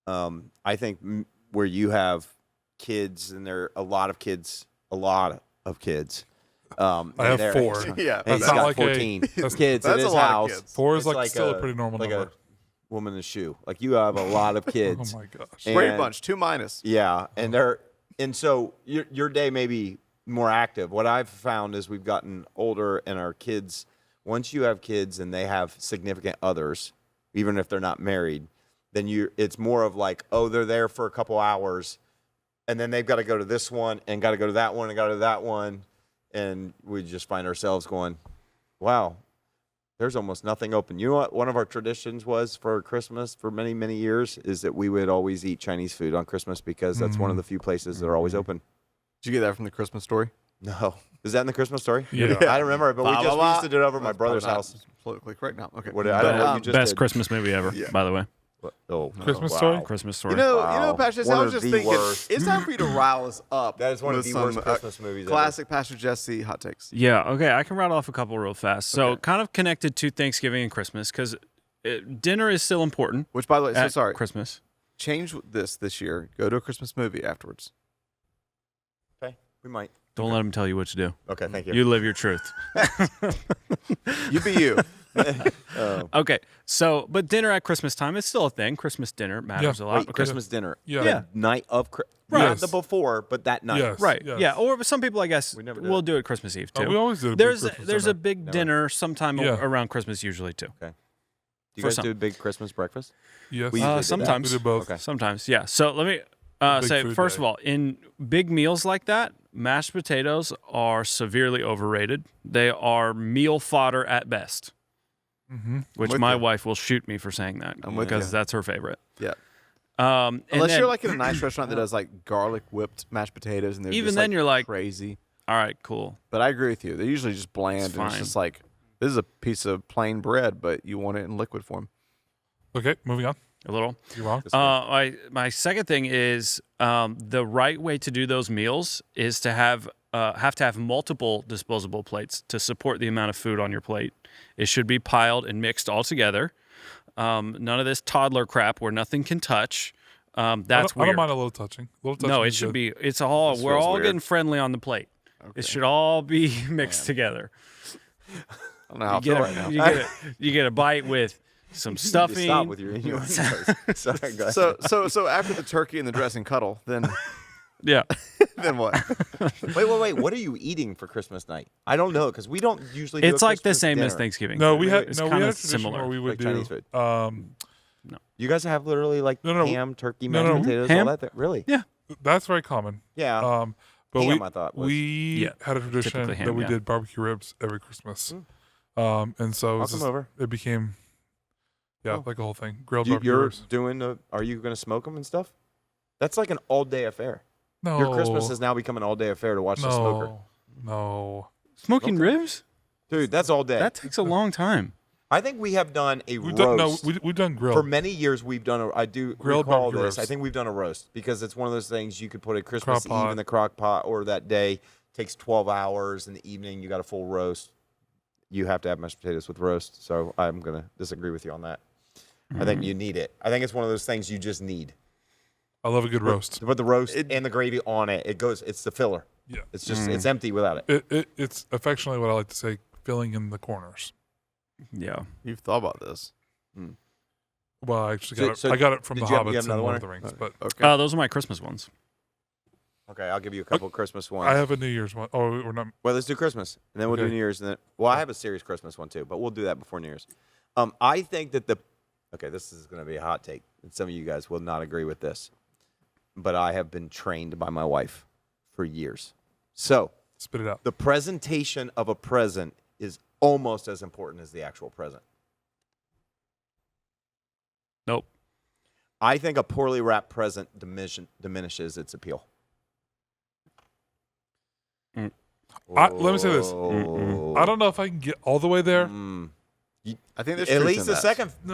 I think where you have kids, and there are a lot of kids. I have 4. Yeah. And he's That's not got like 14 that's- kids that's in a his lot of house. kids. 4 is It's like still a pretty normal like number. a woman in a shoe. Like you have a lot of Oh kids. my gosh. And- Brady Bunch, 2 minus. Yeah, and so your day may be more active. What I've found is we've gotten older, and our kids. Once you have kids and they have significant others, even if they're not married, then it's more of like, oh, they're there for a couple hours, and then they've got to go to this one and got to go to that one and got to that one, and we just find ourselves going, wow, there's almost nothing open. You know what one of our traditions was for Christmas for many, many years is that we would always eat Chinese food on Christmas because that's one of the few places that are always open. Did you get that from the Christmas Story? No. Is that in the Christmas Story? Yeah. I don't remember it, but we Blah, blah, used to do it over at my That's brother's probably house. not Politically correct now. Okay. I don't know what you just Best did. Christmas movie ever, by the way. Oh, Christmas wow. Story? Christmas Story. You know, Wow. Pastor Jesse, One I of was just the thinking, worst. it's time for you to rile us up. That is one of with the some, worst Christmas movies ever. Classic Pastor Jesse hot takes. Yeah, okay, I can rattle off a couple real fast. So, Okay. kind of connected to Thanksgiving and Christmas, because dinner is still important. Which, by the way, so at sorry. Christmas. Change this year. Go to a Christmas movie afterwards. Okay, we might. Don't let them tell you what to do. Okay, thank you. You live your truth. You be you. Okay, so, but dinner at Christmas time is still a thing. Christmas dinner matters a lot. Wait, because- Christmas dinner. Yeah. The night of Christmas. Right. Not the before, but that night. Yes. Right. Yes. Yeah. Or some people, I guess, We never did will it. do it Christmas Eve too. We always did a big there's Christmas there's dinner. a big dinner sometime Yeah. around Christmas usually too. Do you For guys some. do a big Christmas breakfast? Yes. We usually did that. Sometimes. We did both. Okay. Sometimes, yeah. So let me big say food first day. of all, in big meals like that, mashed potatoes are severely overrated. They are meal fodder at best. Which with my you. wife will shoot me for saying that I'm with because you. that's her favorite. Yeah. And Unless then- you're like in a nice restaurant that does like garlic whipped mashed potatoes, and they're Even just, then you're like- crazy. all right, cool. But I agree with you. They're usually just bland, It's and it's fine. just like this is a piece of plain bread, but you want it in liquid form. Okay, moving on. A little. You're wrong. My second thing is the right way to do those meals is to have multiple disposable plates to support the amount of food on your plate. It should be piled and mixed all together. None of this toddler crap where nothing can touch. That's I weird. don't mind a little touching. No, it is should good. be. It's all. We're feels all weird. getting friendly on the plate. It should all be mixed together. I don't know how I You feel get, right now. you get a bite with some You need to stuffing. stop with your innuendos. Sorry, go ahead. So after the turkey and the dressing cuddle, then Yeah. then what? Wait. What are you eating for Christmas night? I don't know because we don't usually. Do It's a like the Christmas same as dinner. Thanksgiving. No, food. we had It's no, we kinda had a tradition similar. where we would Like Chinese do. food. You guys have literally like No, ham, turkey, No, mashed no. potatoes, Ham? all that. Really? Yeah. That's very common. Yeah. But Ham, we I thought, was- we Yeah, had a tradition typically ham, that we yeah. did barbecue ribs every Christmas. And so it, I'll was come just- over. it became like a whole thing. Grilled You, barbecue you're ribs. doing. Are you going to smoke them and stuff? That's like an all-day affair. No, Your Christmas has now become an all-day affair to watch the smoker. No. Smoking ribs? Dude, that's all day. That takes a long time. I think we have done a We've roast. done we've done grilled. For many years, we've done I do Grilled recall barbecue this. I roast. think we've done a roast because it's one of those things you could put at Christmas Crock pot. Eve in the crock pot or that day. Takes 12 hours in the evening. You got a full roast. You have to have mashed potatoes with roast. So I'm going to disagree with you on that. I think you need it. I think it's one of those things you just need. I love a good roast. To put the roast and the gravy on it, it's the filler. Yeah. It's just, it's empty without it. It's affectionately what I like to say, filling in the corners. Yeah. You've thought about this. Well, I actually So- got it. so I got it from did the you have- you Hobbits have and another Lord one? of the Rings. But Okay. Those are my Christmas ones. Okay, I'll give you a couple Christmas ones. I have a New Year's one. Oh, we're not. Well, let's do Christmas, and then we'll do Okay. New Year's, and then I have a serious Christmas one too, but we'll do that before New Year's. I think that this is going to be a hot take, and some of you guys will not agree with this, but I have been trained by my wife for years. So Spit it out. the presentation of a present is almost as important as the actual present. Nope. I think a poorly wrapped present diminishes its appeal. Let me say this. Oh. I don't know if I can get all the way there. I think there's At truth least in the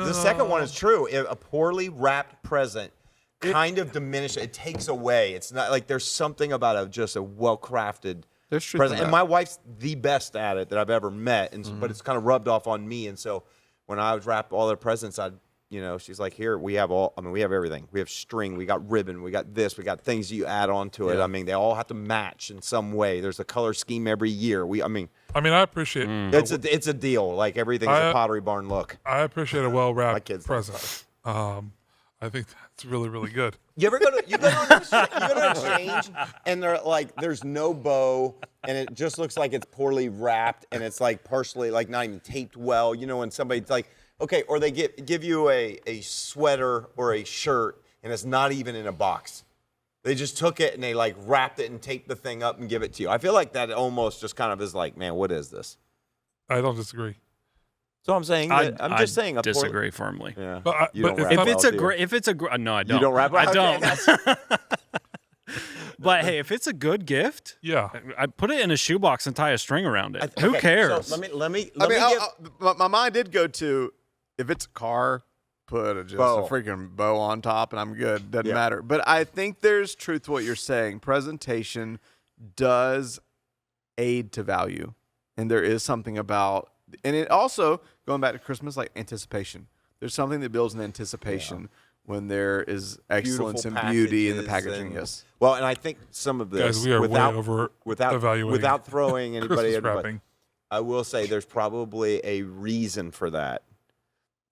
that. second one is true. A poorly wrapped present kind of diminishes. It takes away. It's not like there's something about just a well-crafted There's truth present. in And that. my wife's the best at it that I've ever met. And but it's kind of rubbed off on me. And so when I would wrap all their presents, she's like, here, we have everything. We have string, we got ribbon, we got this, we got things you add on to it. Yeah. I mean, they all have to match in some way. There's a color scheme every year. I appreciate. It's a deal. Like everything's a Pottery Barn look. I appreciate a well My wrapped kids don't. present. I think that's really, really good. You ever go to exchange and they're like there's no bow and it just looks like it's poorly wrapped and it's like partially like not even taped well. You know when somebody's like, okay, or they give you a sweater or a shirt and it's not even in a box. They just took it and they like wrapped it and taped the thing up and give it to you. I feel like that almost just kind of is like, man, what is this? I don't disagree. So I'm saying I disagree firmly. Yeah. But You don't it's wrap not- If it's well, a do you? great, no, I don't. You don't wrap I okay, don't. that's- But hey, if it's a good gift, Yeah. I put it in a shoebox and tie a string around it. Who Okay, cares? So let me I mean, give, my mind did go to if it's a car, put just Bow. a freaking bow on top, and I'm good. Doesn't Yeah. matter. But I think there's truth to what you're saying. Presentation does aid to value, and there is something about, and it also going back to Christmas, like anticipation. There's something that builds an anticipation when there is excellence Beautiful and beauty in the packages packaging. and- Yes. Well, and I think some of this Guys, we are without way over without evaluating without throwing anybody Christmas under, but wrapping. I will say there's probably a reason for that,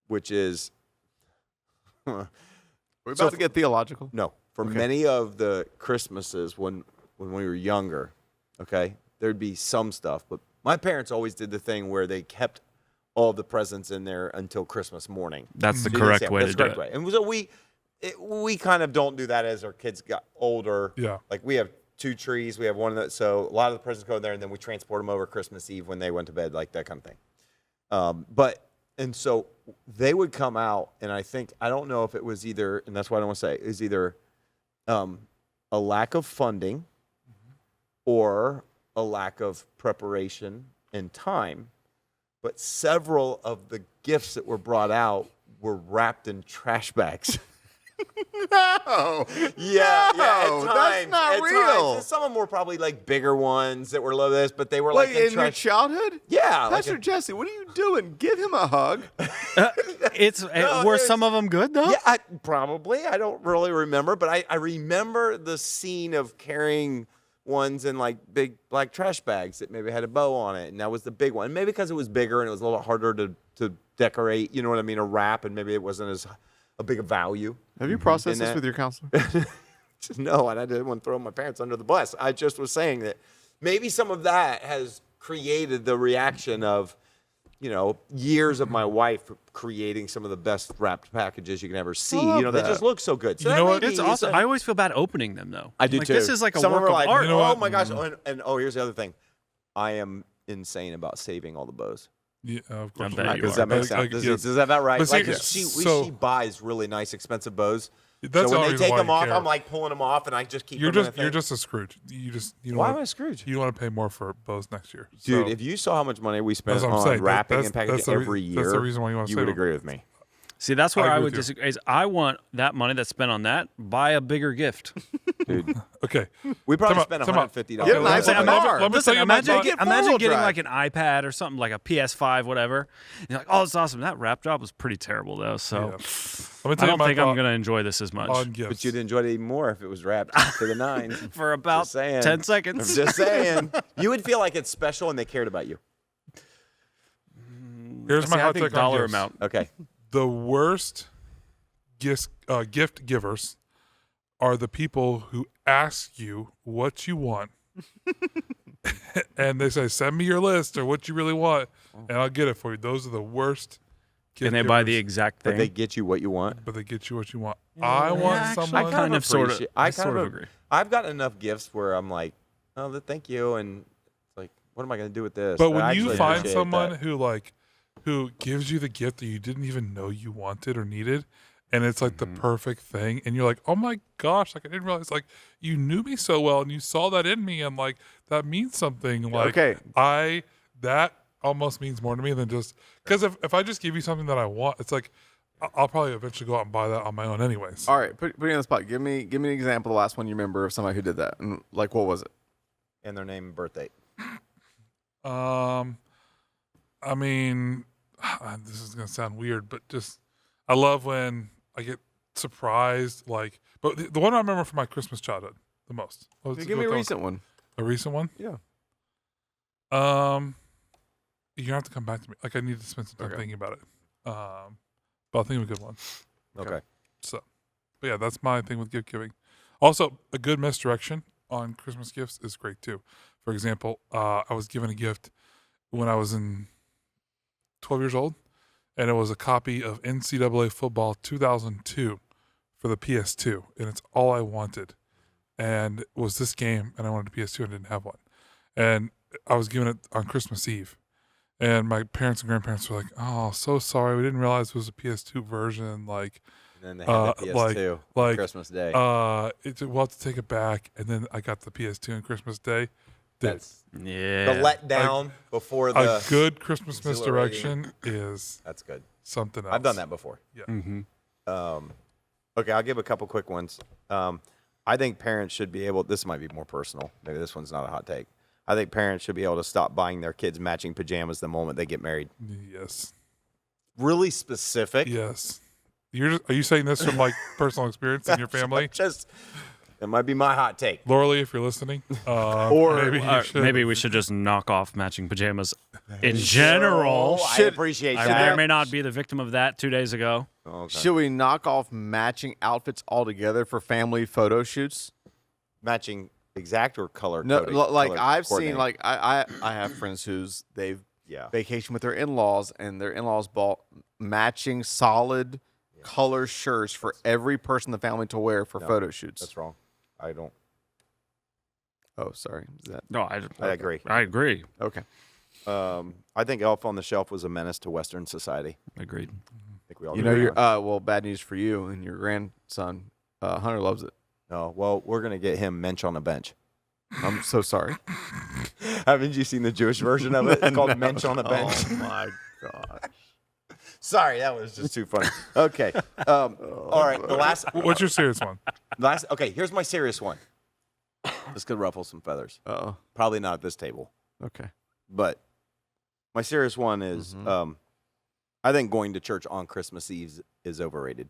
which is We're about So to get theological. no. For Okay. many of the Christmases when we were younger, okay, there'd be some stuff, but my parents always did the thing where they kept all the presents in there until Christmas morning. That's the So you can correct see 'em. way That's to the do correct it. way. And so we kind of don't do that as our kids got older. Yeah. Like we have 2 trees, we have one of the, so a lot of the presents go in there, and then we transport them over Christmas Eve when they went to bed, like that kind of thing. And so they would come out, and I don't know if it was either, and that's what I don't want to say, is either a lack of funding or a lack of preparation and time. But several of the gifts that were brought out were wrapped in trash bags. No. Yeah, No, that's not at real. Times. Some of them were probably like bigger ones that were low this, but they were Wait, like in your trash. childhood? Yeah, like Pastor Jesse, what are you doing? Give him a hug. Were some of them good though? yeah, probably. I don't really remember, but I remember the scene of carrying ones in like big black trash bags that maybe had a bow on it, and that was the big one. Maybe because it was bigger and it was a little harder to decorate, you know what I mean, or wrap, and maybe it wasn't as a big a value. Have you processed in this that. with your counselor? No, and I didn't want to throw my parents under the bus. I just was saying that maybe some of that has created the reaction of, years of my wife creating some of the best wrapped packages you can ever see. love They that. just look so good. So You that know may what? be- That's awesome. I always feel bad opening them though. I do like, too. This is like a Some work are of like, art. You know oh what? my gosh! And here's the other thing. I am insane about saving all the bows. Yeah, of course. I bet you Does are. that make sense? Yes. Is that about right? But Like, see, she buys really nice, expensive bows. That's so the when only they reason take why them you off, care. I'm like pulling them off, and I just keep You're them. just a Scrooge. You don't Why want, am I Scrooge? You want to pay more for bows next year, Dude, So if you saw how much money we spent that's what I'm on saying. wrapping That's- and packaging that's the re- every year, that's the reason why you want to you save would them. agree with me. See, that's where I I agree would with you. disagree. Is I want that money that's spent on that, buy a bigger gift. Dude, okay. we probably Time out, spent time out. $150. Get a nice let me- car. let me Listen, tell you my imagine, thought. Get imagine four-wheel getting drive. like an iPad or something like a PS5, whatever. And you're like, oh, it's awesome. That wrap job was pretty terrible though. So Yeah. Let me I tell you don't my think I'm thought going to enjoy this as much on gifts. But you'd enjoy it even more if it was wrapped to the nines. for about Just saying. 10 I'm seconds. just saying. You would feel like it's special and they cared about you. Here's See, my I hot think take on dollar gifts. amount. Okay. The worst gift givers are the people who ask you what you want, and they say, "Send me your list or what you really want, and I'll get it for you." Those are the worst. Gift And they buy the givers, exact But thing. they get you what you want. but they get you what you want. I want actually, someone. I kind of sort of appreciate- I I sort kind of of- agree. I've got enough gifts where I'm like, oh, thank you. And it's like, what am I going to do with this? But I when you actually find appreciate someone that. who gives you the gift that you didn't even know you wanted or needed, and it's like the perfect thing, and you're like, oh my gosh, like I didn't realize, like you knew me so well and you saw that in me, and like that means something. Like Okay. that almost means more to me than just because if I just give you something that I want, it's like I'll probably eventually go out and buy that on my own anyways. All right, put me on the spot. Give me an example. The last one you remember of somebody who did that, and like, what was it? And their name and birth date. I mean, this is gonna sound weird, but just I love when I get surprised. Like, but the one I remember from my Christmas childhood the most. Give me a recent one. A recent one. Yeah. You have to come back to me. Like, I need to spend some time Okay. thinking about it. But I'll think of a good one. Okay. So, but yeah, that's my thing with gift giving. Also, a good misdirection on Christmas gifts is great too. For example, I was given a gift when I was in 12 years old, and it was a copy of NCAA Football 2002 for the PS2, and it's all I wanted. And it was this game, and I wanted a PS2 and didn't have one. And I was given it on Christmas Eve. And my parents and grandparents were like, "Oh, so sorry, we didn't realize it was a PS2 version." Like, And then they had the PS2 like, on Christmas Day. we'll have to take it back. And then I got the PS2 on Christmas Day. That's Yeah. the letdown before A the. good Christmas exhilarating. misdirection is That's good. something else. I've done that before. Mm-hmm. Okay, I'll give a couple quick ones. I think parents should be able. This might be more personal. Maybe this one's not a hot take. I think parents should be able to stop buying their kids matching pajamas the moment they get married. Yes. Really specific. Yes. Are you saying this from like personal experience in your family? Just it might be my hot take. Laura Lee, if you're listening, Or, maybe you should. Maybe we should just knock off matching pajamas in general. I appreciate I that. may or may not be the victim of that 2 days ago. Okay. Should we knock off matching outfits altogether for family photo shoots? Matching exact or color? No, coding? like Color I've seen, coordinating? like I have friends they've Yeah. vacation with their in-laws, and their in-laws bought matching solid color shirts for every person in the family to wear for No, photo shoots. That's wrong. I don't. Oh, sorry. Is that No, I agree. I agree. okay? I think Elf on the Shelf was a menace to Western society. Agreed. I think we all You agree know, on that. well, bad news for you and your grandson. Hunter loves it. No, well, we're gonna get him mensch on a bench. I'm so sorry. Haven't you seen the Jewish version of it? It's called mensch on a bench. Oh my god. Sorry, that was just too funny. Okay. All right. The last. What's your serious one? Okay, here's my serious one. This could ruffle some feathers. Oh, Probably not at this table, okay. but my serious one is I think going to church on Christmas Eve is overrated.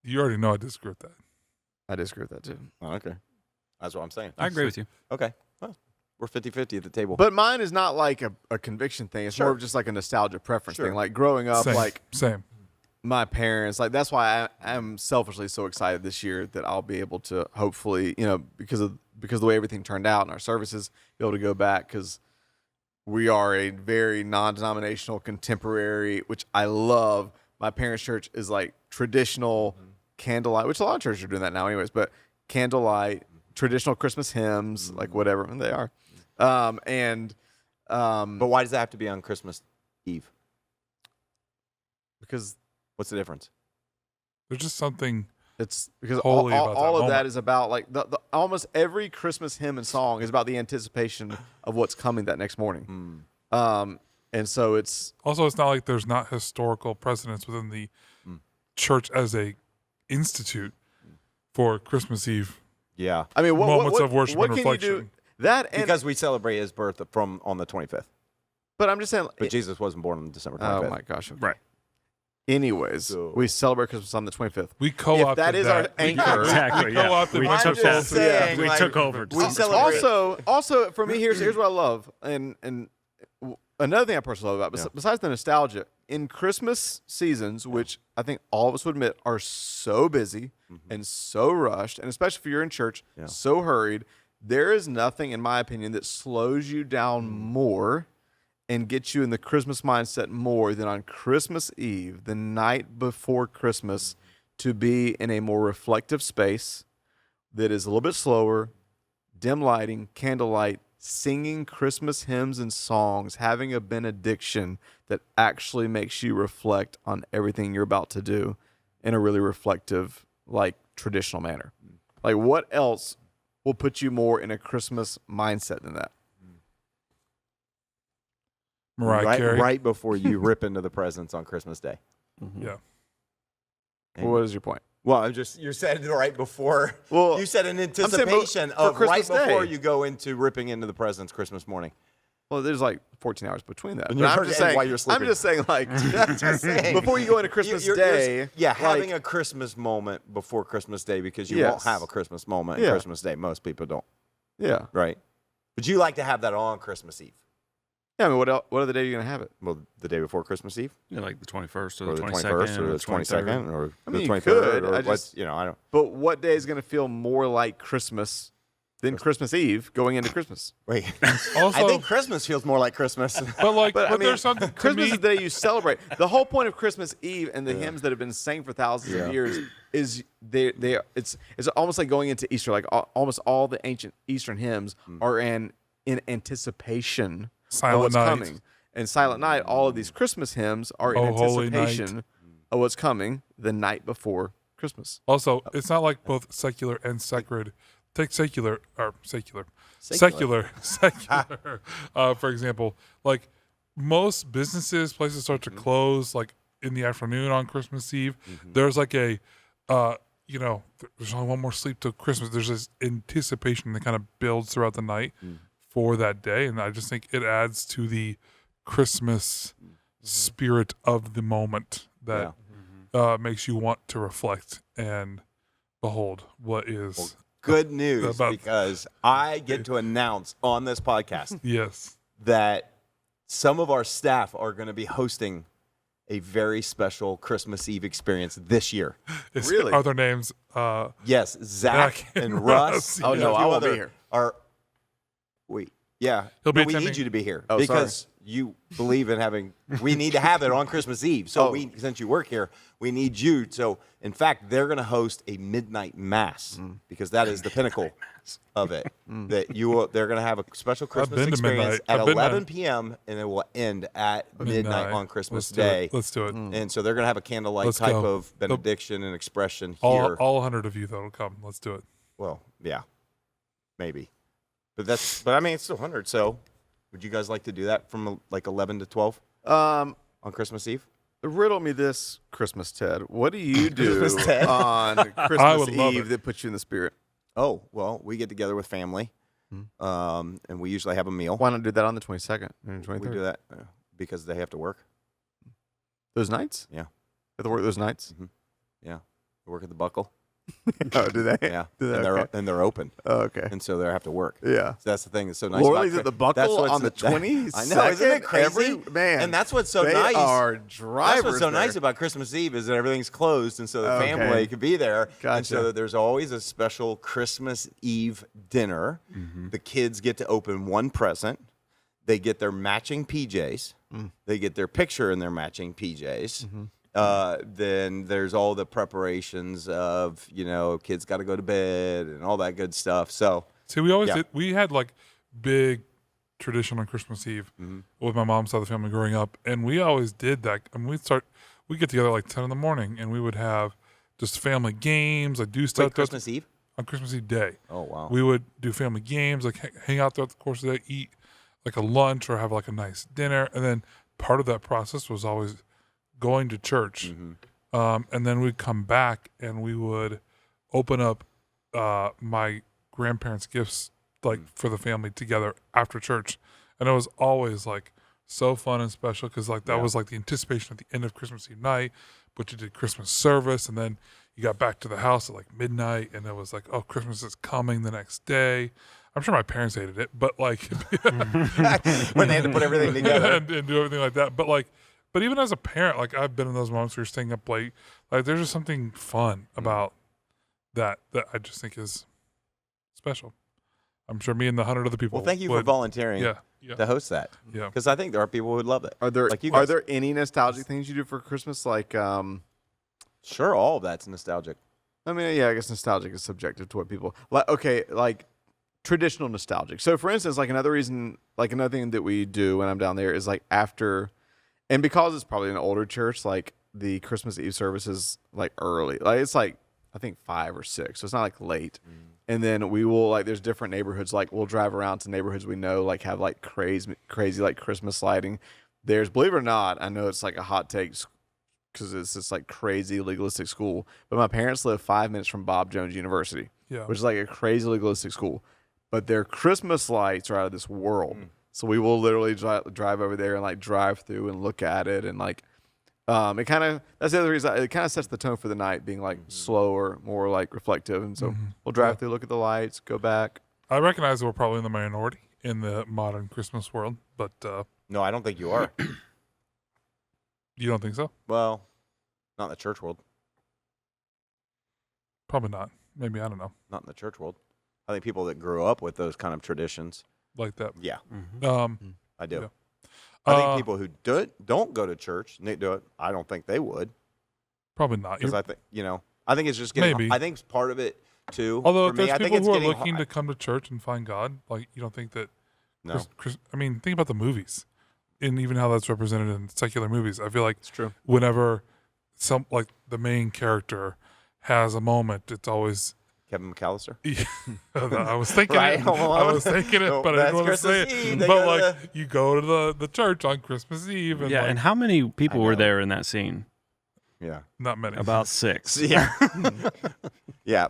You already know I disagree with that. I disagree with that too. Oh, okay. That's what I'm saying. I agree with you. Okay. Well, we're 50-50 at the table. But mine is not like a conviction thing. It's Sure. more of just like a nostalgia preference Sure. thing. Like growing up, Same. like Same. my parents, like that's why I'm selfishly so excited this year that I'll be able to hopefully, because of the way everything turned out in our services, be able to go back because we are a very non-denominational contemporary, which I love. My parents' church is like traditional candlelight, which a lot of churches are doing that now anyways, but candlelight, traditional Christmas hymns, like whatever, and they are. But why does that have to be on Christmas Eve? Because What's the difference? There's just something. it's because Holy all about that of that moment. is about like the almost every Christmas hymn and song is about the anticipation of what's coming that next morning. And so it's Also, it's not like there's not historical precedence within the church as a institute for Christmas Eve. Yeah. I mean, Moments of worship what and can you do? reflection. That and Because we celebrate his birth on the 25th. but I'm just saying. But Jesus wasn't born on December 25th. Oh my gosh! Okay. Right. Anyways, So- we celebrate Christmas on the 25th. We co-opted If that is our anchor, Exactly. We Yeah. co-opted We what took you're that. saying, We like, took over. we December. celebrate- also for me, here's what I love, and another thing I personally love about besides the nostalgia in Christmas seasons, which I think all of us would admit are so busy and so rushed, and especially if you're in church, so hurried. There is nothing, in my opinion, that slows you down more and gets you in the Christmas mindset more than on Christmas Eve, the night before Christmas, to be in a more reflective space that is a little bit slower, dim lighting, candlelight, singing Christmas hymns and songs, having a benediction that actually makes you reflect on everything you're about to do in a really reflective, like traditional manner. Like what else will put you more in a Christmas mindset than that? Mariah Carey. Right before you rip into the presents on Christmas Day. Yeah. Well, what is your point? Well, you said it right before. Well, you said in saying, anticipation but for of right Christmas before Day. you go into ripping into the presents Christmas morning. Well, there's like 14 hours between that. And But you're I'm hurting just saying. while you're I'm sleeping. just saying, like, Just saying. before you go into Christmas Day. having like, a Christmas moment before Christmas Day because you won't Yes. have a Christmas moment Yeah. on Christmas Day. Most people don't, Yeah. right? But you like to have that on Christmas Eve. Yeah. I mean, what other day are you gonna have it? Well, the day before Christmas Eve, Yeah, like the 21st or or the the 21st, 22nd or the 23rd. 22nd, or I the mean, you 23rd, could. or I what? just- I don't. But what day is gonna feel more like Christmas than Christmas Eve going into Christmas? Wait. Also, I think Christmas feels more like Christmas. but I mean, there's something to Christmas me. is the day you celebrate. The whole point of Christmas Eve and the hymns that have been sang for thousands of years is it's almost like going into Easter. Like almost all the ancient Eastern hymns are in anticipation of Silent what's Night. coming. And Silent Night, all of these Christmas hymns are in Oh, Holy Night. anticipation of what's coming the night before Christmas. Also, it's not like both secular and sacred. Take secular. For example, like most businesses, places start to close like in the afternoon on Christmas Eve. There's like a, there's only one more sleep till Christmas. There's this anticipation that kind of builds throughout the night for that day, and I just think it adds to the Christmas spirit of the moment that makes you want to reflect and behold what is. Good news, About- because I get to announce on this podcast Yes. that some of our staff are going to be hosting a very special Christmas Eve experience this year. Really? Are their names? Yes, Zach and and Russ. Russ. Oh, and no, a I few won't be other here. Are we? He'll be we need attending- you to be here Oh, because you believe in having. We need to have it on Christmas Eve. So since you work here, we need you. So in fact, they're going to host a midnight mass because that is the pinnacle of it. That they're going to have a special Christmas been to midnight. experience at I've been 11 there. p.m. and it will end at midnight on Christmas Day. Let's do it. And so they're going to have a candlelight Let's type go. of benediction and expression All here. 100 of you that'll come. Let's do it. Well, yeah, maybe, but I mean, it's still 100. So, would you guys like to do that from like 11 to 12? Um, on Christmas Eve? riddle me this, Christmas Ted. What do you do Christmas Ted? on I Christmas would love Eve it. that puts you in the spirit? Oh, well, we get together with family, and we usually have a meal. Why not do that on the 22nd and 23rd? We do that because they have to work. Those nights? Yeah. Have to work those nights? Yeah, we work at the Buckle. Oh, do they? Yeah, Do they? and Okay. they're open, Oh, okay. and so they have to work. Yeah. So that's the thing that's so nice. Lorley's about at the That's Buckle what's on the I know, 22nd. isn't it crazy? Man, And that's what's so they nice. are drivers. That's what's so nice there. about Christmas Eve is that everything's closed, and so the Okay. family could be there. And Gotcha. so there's always a special Christmas Eve dinner. The kids get to open one present. They get their matching PJs. They get their picture in their matching PJs. Then there's all the preparations of, kids got to go to bed and all that good stuff. So See, we always Yeah. did. We had like big tradition on Christmas Eve with my mom's side of the family growing up, and we always did that. I mean, we get together like 10 in the morning, and we would have just family games, like do stuff wait, Christmas Eve? on Christmas Eve day. Oh, wow. We would do family games, like hang out throughout the course of the day, eat like a lunch or have like a nice dinner, and then part of that process was always going to church. And then we'd come back and we would open up my grandparents' gifts like for the family together after church, and it was always like so fun and special because like that was like the anticipation at the end of Christmas Eve night. But you did Christmas service, and then you got back to the house at like midnight, and it was like, oh, Christmas is coming the next day. I'm sure my parents hated it, but like When they had to put everything together. and do everything like that. But even as a parent, like I've been in those moments where you're staying up late. Like there's just something fun about that I just think is special. I'm sure me and the 100 other people. Well, thank you for would- volunteering Yeah, to host that. yeah. Because I think there are people who would love that. Are there Like you are guys. there any nostalgic things you do for Christmas? Like, Sure, all of that's nostalgic. I mean, yeah, I guess nostalgic is subjective to what people like. Okay, like traditional nostalgic. So, for instance, like another thing that we do when I'm down there is like after, and because it's probably an older church, like the Christmas Eve service is like early. Like it's like I think 5 or 6, so it's not like late. And then we will like there's different neighborhoods. Like we'll drive around to neighborhoods we know like have like crazy like Christmas lighting. There's, believe it or not, I know it's like a hot take because it's this like crazy legalistic school, but my parents live 5 minutes from Bob Jones University, Yeah. which is like a crazy legalistic school. But their Christmas lights are out of this world. So we will literally drive over there and like drive through and look at it, and like it kind of that's the other reason it kind of sets the tone for the night, being like slower, more like reflective. And so we'll drive through, look at the lights, go back. I recognize that we're probably in the minority in the modern Christmas world, but No, I don't think you are. you don't think so? Well, not in the church world. Probably not. Maybe, I don't know. Not in the church world. I think people that grew up with those kind of traditions. Like that. Yeah, I do. Yeah. I think people who don't go to church, and they do it. I don't think they would, Probably not. because I think I think it's just getting. Maybe. I think it's part of it too. Although for if me, there's I think people it's who are getting looking hard. to come to church and find God, like you don't think that No, I mean, think about the movies and even how that's represented in secular movies. I feel like It's true. whenever like the main character has a moment, it's always Kevin McAllister. I was thinking Right, it. Home I Alone. was thinking it, No, but I didn't that's want to say Christmas it. Eve. They But go like to you go to the church on Christmas Eve and Yeah, like, and how many people I were know. there in that scene? Yeah, not many. About 6. yeah, yeah.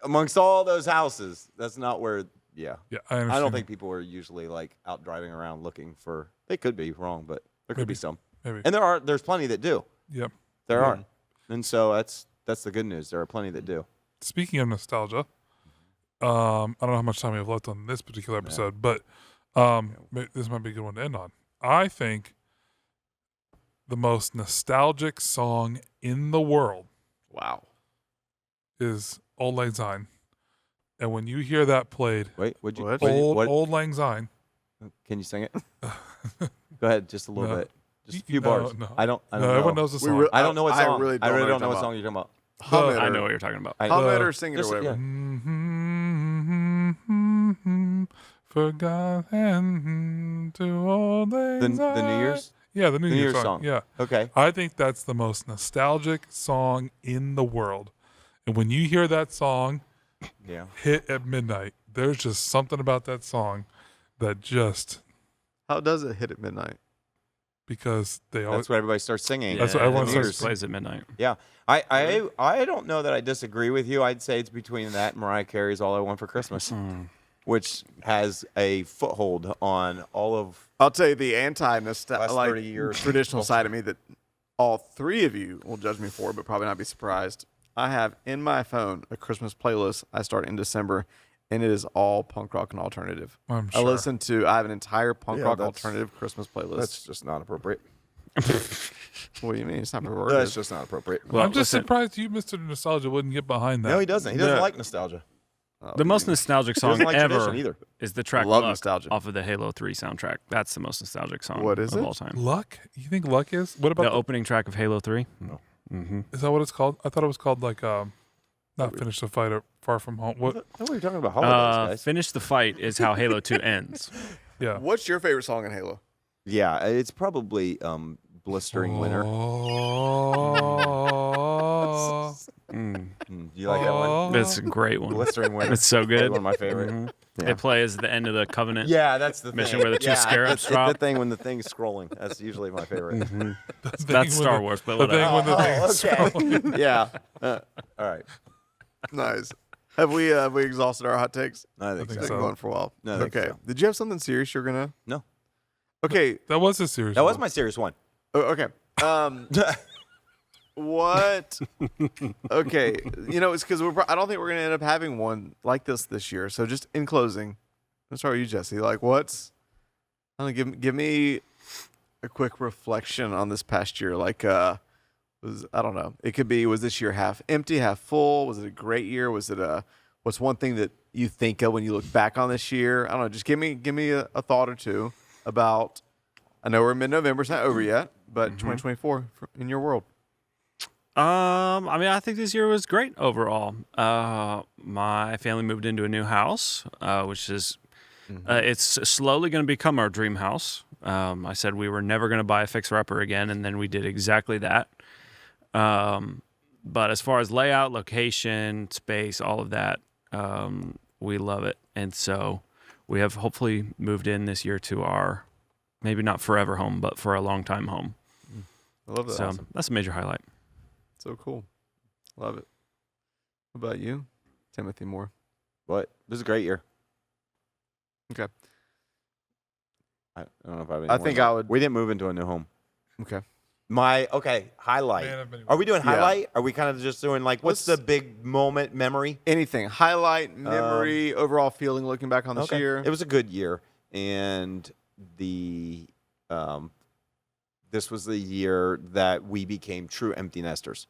Amongst all those houses, that's not where. Yeah, Yeah, I understand. I don't think people are usually like out driving around looking for. They could be wrong, but there could be Maybe. some, Maybe. and there's plenty that do. Yep. There are, and so that's the good news. There are plenty that do. Speaking of nostalgia, I don't know how much time we have left on this particular episode, but this might be a good one to end on. I think the most nostalgic song in the world Wow. is Old Lang Syne. And when you hear that played, Wait, would you? What? Old Lang Syne. Can you sing it? Go ahead, just a little No. bit, just a few No, bars. no. I don't No, know. everyone knows the We song. re- I don't know what I song. really I don't really know don't know what what you're song you're talking about. Hum it I or- know what you're talking about. Hum it Uh, or sing it or just- whatever. yeah. Forgotten to Old Lang The New Syne. Year's. Yeah, the New New Year's Year's song. song. Yeah. Okay. I think that's the most nostalgic song in the world. And when you hear that song Yeah. hit at midnight, there's just something about that song that just How does it hit at midnight? because they always. That's what everybody starts singing. That's what everyone it starts plays at midnight. Yeah. I don't know that I disagree with you. I'd say it's between that and Mariah Carey's All I Want for Christmas, which has a foothold on all of I'll tell you the last 30 years. traditional side of me that all three of you will judge me for, but probably not be surprised. I have in my phone a Christmas playlist I start in December, and it is all punk rock and alternative. I'm sure. I have an entire punk rock that's- alternative Christmas playlist. That's just not appropriate. What do you mean? It's not That's perverted. just not appropriate. Well, I'm just listen, surprised you, Mr. Nostalgia, wouldn't get behind that. No, he doesn't. He doesn't Yeah. like nostalgia. the most nostalgic He song doesn't like ever tradition either. is the track Love Luck nostalgia. off of the Halo 3 soundtrack. That's the most nostalgic song What is of it? all time. Luck? You think Luck is? What The about opening track of Halo 3? No. Mm-hmm. is that what it's called? I thought it was called like not Finish the Fight or Far From Home. What? What are you talking about? Holidays, guys. Finish the Fight is how Halo 2 ends. Yeah. What's your favorite song in Halo? Yeah, it's probably Blistering Winter. Oh. You like that one? It's a great one. Blistering Winter. It's so good. One of my favorite. Mhm. Yeah. It plays at the end of the Covenant. Yeah, that's the Mission thing. where the two scarabs it's drop. the thing when the thing's scrolling. That's usually my favorite. That's Star Wars, but The thing whatever. when the thing is yeah. All right. Nice. Have we exhausted our hot takes? I think think Been so. going for a while. No, I think okay. so. Did you have something serious you're gonna? No. Okay. That was a serious That was one. my serious one. Okay. What? Okay. You know, it's because I don't think we're gonna end up having one like this year. So just in closing, let's start with you, Jesse. Like, I don't know, give me a quick reflection on this past year. Like, I don't know. It could be, was this year half empty, half full? Was it a great year? Was it what's one thing that you think of when you look back on this year? I don't know. Just give me a thought or two about. I know we're mid-November, it's not over yet, but 2024 in your world. I mean, I think this year was great overall. My family moved into a new house, which is it's slowly going to become our dream house. I said we were never going to buy a fixer-upper again, and then we did exactly that. But as far as layout, location, space, all of that, we love it. And so we have hopefully moved in this year to our, maybe not forever home, but for a long time home. I love that. So Awesome. that's a major highlight. So cool. Love it. What about you, Timothy Moore? What? This is a great year. Okay. I don't know if I have any I more think than I that. would- We didn't move into a new home. Okay. Highlight. Man of many Are we doing Yeah. highlight? Are we kind of just doing like what's the Let's- big moment memory? Anything. Highlight, memory, overall feeling looking back on this year. It was a good year, and this was the year that we became true empty nesters.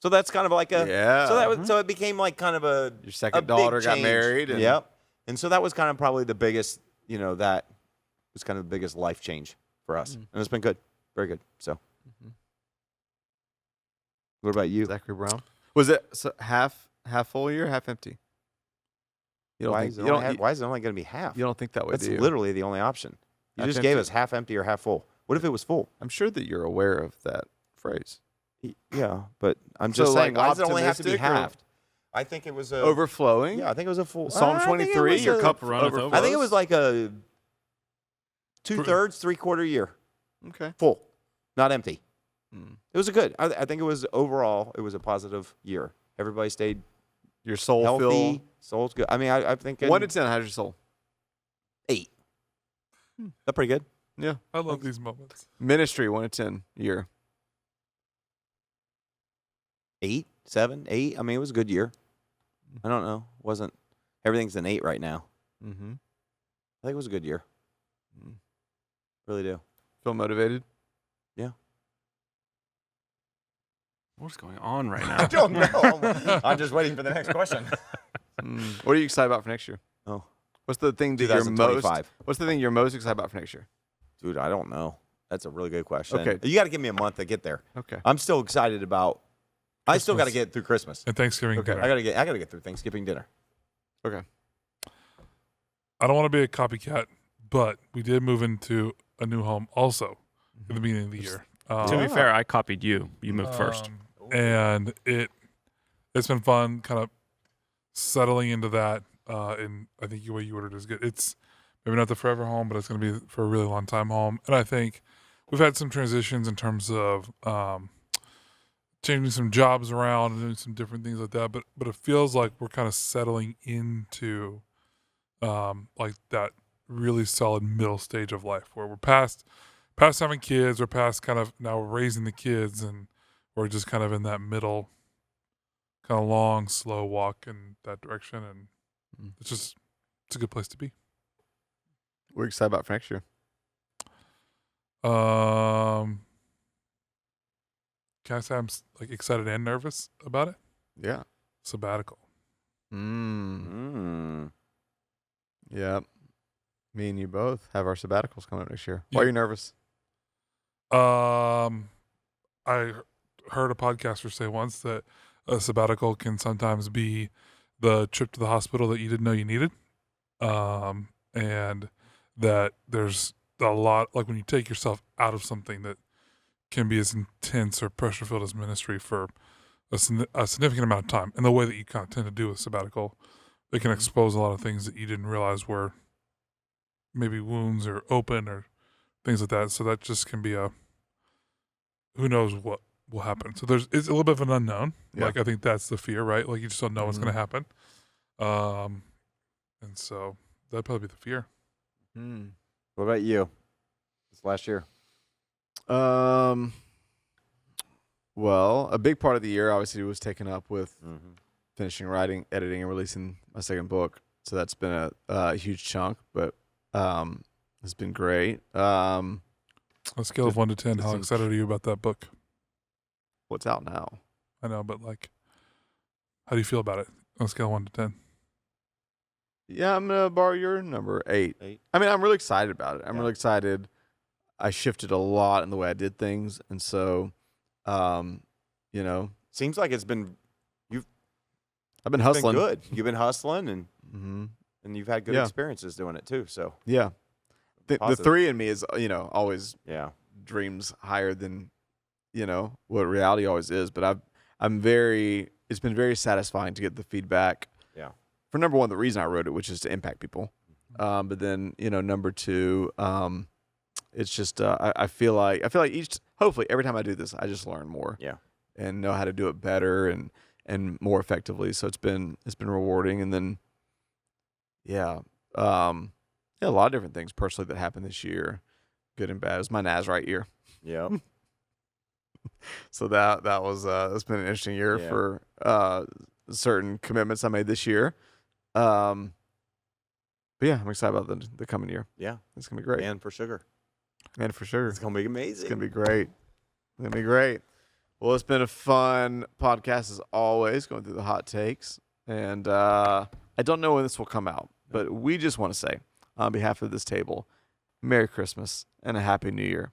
So that's kind of like a Yeah. So it became like kind of a Your a second big daughter got change. married. And Yep. And so that was kind of probably the biggest, that was kind of the biggest life change for us, and it's been good, very good. So, what about you? Zachary Brown. Was it half full year, half empty? You don't Why think is, you it don't, only, you, why is it only going to be half? you don't think that way, That's do you? literally the only option. You Half just gave empty? us half empty or half full. What if it was full? I'm sure that you're aware of that phrase. Yeah, but I'm So, just saying, like, why does it only have to be optimistic or- halved? I think it was a Overflowing. Yeah, I think it was a full. Psalm I think it 23. was Your a- cup runneth overflows. over. I think it was like a 2/3, 3/4 year Okay. full, not empty. Mm. It was a good. I think it was overall. It was a positive year. Everybody stayed Your soul healthy. feel. Soul's good. I mean, I think 1 to 10. How's your soul? 8. That's pretty good. Yeah. I love these moments. Ministry 1 to 10 year. 8, 7, 8. I mean, it was a good year. I don't know. Wasn't everything's an 8 right now? Mm-hmm. I think it was a good year. Mm. Really do. Feel motivated. What's going on right I now? don't know. I'm just waiting for the next question. What are you excited about for next year? Oh, What's the thing that you're most? 2025. What's the thing you're most excited about for next year? Dude, I don't know. That's a really good question. Okay. You got to give me a month to get there. Okay. I'm still excited about. I still got to Christmas. get through Christmas. And Thanksgiving Okay. dinner. I got to get through Thanksgiving dinner. Okay. I don't want to be a copycat, but we did move into a new home also in the beginning of the year. To be fair, I copied you. You moved first. And it's been fun kind of settling into that. And I think the way you ordered is good. It's maybe not the forever home, but it's going to be for a really long time home. And I think we've had some transitions in terms of changing some jobs around and doing some different things like that. But it feels like we're kind of settling into like that really solid middle stage of life where we're past having kids, we're past kind of now raising the kids, and we're just kind of in that middle, kind of long, slow walk in that direction. And it's a good place to be. We're excited about for next year. Can I say I'm like excited and nervous about it? Yeah. Sabbatical. Yeah. Me and you both have our sabbaticals coming up next year. Why Yeah. are you nervous? I heard a podcaster say once that a sabbatical can sometimes be the trip to the hospital that you didn't know you needed. And that there's a lot, like when you take yourself out of something that can be as intense or pressure filled as ministry for a significant amount of time. And the way that you kind of tend to do a sabbatical, it can expose a lot of things that you didn't realize were maybe wounds or open or things like that. So that just can be who knows what will happen. So it's a little bit of an unknown. Yeah. Like I think that's the fear, right? Like you just don't know what's going to happen. And so that'd probably be the fear. What about you? This last year? Well, a big part of the year obviously was taken up with finishing writing, editing, and releasing my second book. So that's been a huge chunk, but it's been great. On a scale of 1 to 10, how some- excited are you about that book? What's out now? I know, but like, how do you feel about it on a scale of 1 to 10? Yeah, I'm gonna borrow your number, 8. 8. I mean, I'm really excited about it. I'm Yeah. really excited. I shifted a lot in the way I did things, and so, you know, Seems like it's been I've been hustling. good. You've been hustling, and Mm-hmm. and you've had good Yeah. experiences doing it too. So Yeah, the Positive. 3 in me is always yeah, dreams higher than what reality always is. But it's been very satisfying to get the feedback. Yeah. For number one, the reason I wrote it, which is to impact people. But then number 2, it's just I feel like hopefully every time I do this, I just learn more. Yeah. And know how to do it better and more effectively. So it's been rewarding. And then a lot of different things personally that happened this year, good and bad. It was my Nazarite year. yeah. So that was it's been an interesting year Yeah. for certain commitments I made this year. But yeah, I'm excited about the coming year. Yeah. It's gonna be great. And for sugar, And for sure, it's gonna be amazing. it's gonna be great. It's gonna be great. Well, it's been a fun podcast as always, going through the hot takes. And I don't know when this will come out, but we just want to say, on behalf of this table, Merry Christmas and a Happy New Year.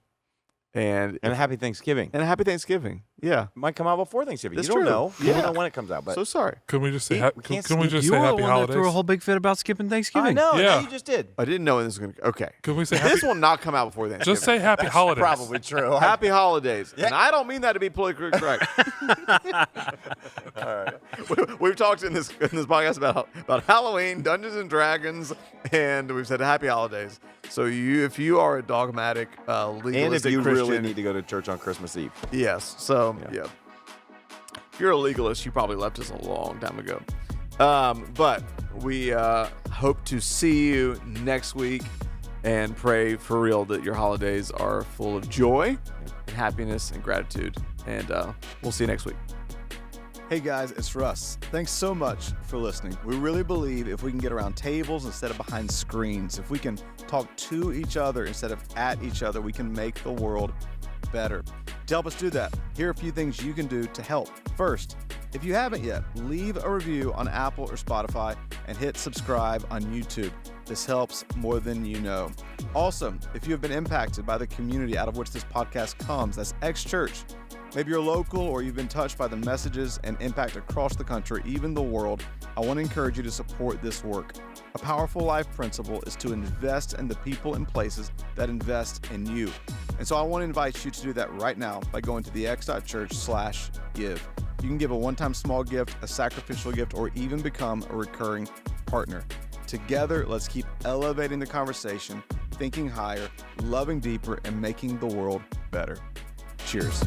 And And a happy Thanksgiving. a Happy Thanksgiving. Yeah. It might come out before Thanksgiving. That's you don't true. know. You Yeah. don't know when it comes out. But So sorry. Can we just say We can't can we just You say were the happy one holidays? that threw a whole big fit about skipping Thanksgiving. I know. Yeah. You just did. I didn't know when this was going to. Okay. Can we say This happy? will not come out before Thanksgiving. Just say happy holidays. Probably true. Happy holidays. Yeah. And I don't mean that to be politically correct. All right. We've talked in this podcast about Halloween, Dungeons and Dragons, and we've said happy holidays. So if you are a dogmatic, legalistic And if you Christian, really need to go to church on Christmas Eve. yes. So yeah. If you're a legalist, you probably left us a long time ago. But we hope to see you next week, and pray for real that your holidays are full of joy and happiness and gratitude. And we'll see you next week. Hey guys, it's Russ. Thanks so much for listening. We really believe if we can get around tables instead of behind screens, if we can talk to each other instead of at each other, we can make the world better. To help us do that, here are a few things you can do to help. First, if you haven't yet, leave a review on Apple or Spotify and hit subscribe on YouTube. This helps more than you know. Also, if you have been impacted by the community out of which this podcast comes, that's X Church. Maybe you're local or you've been touched by the messages and impact across the country, even the world. I want to encourage you to support this work. A powerful life principle is to invest in the people and places that invest in you. And so I want to invite you to do that right now by going to thex.church/give. You can give a one-time small gift, a sacrificial gift, or even become a recurring partner. Together, let's keep elevating the conversation thinking higher, loving deeper, and making the world better. Cheers.